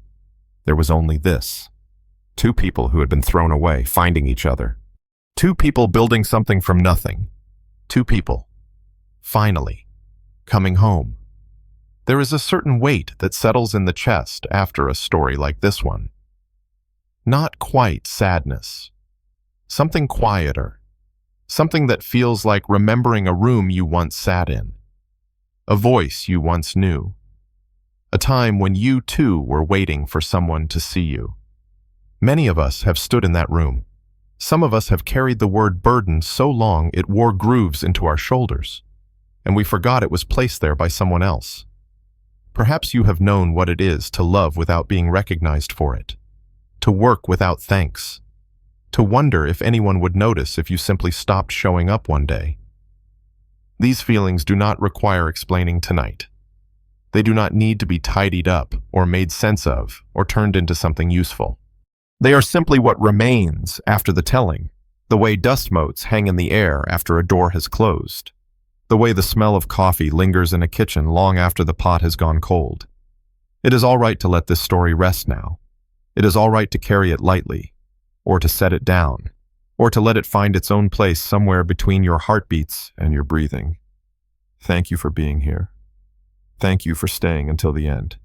there was only this. Two people who had been thrown away, finding each other. Two people building something from nothing. Two people, finally, coming home. There is a certain weight that settles in the chest after a story like this one. Not quite sadness. Something quieter. Something that feels like remembering a room you once sat in. A voice you once knew. A time when you too were waiting for someone to see you. Many of us have stood in that room. Some of us have carried the word burden so long it wore grooves into our shoulders, and we forgot it was placed there by someone else. Perhaps you have known what it is to love without being recognized for it, to work without thanks, to wonder if anyone would notice if you simply stopped showing up one day. These feelings do not require explaining tonight. They do not need to be tidied up or made sense of or turned into something useful. They are simply what remains after the telling, the way dust motes hang in the air after a door has closed, the way the smell of coffee lingers in a kitchen long after the pot has gone cold. It is all right to let this story rest now. It is all right to carry it lightly, or to set it down, or to let it find its own place somewhere between your heartbeats and your breathing. Thank you for being here. Thank you for staying until the end.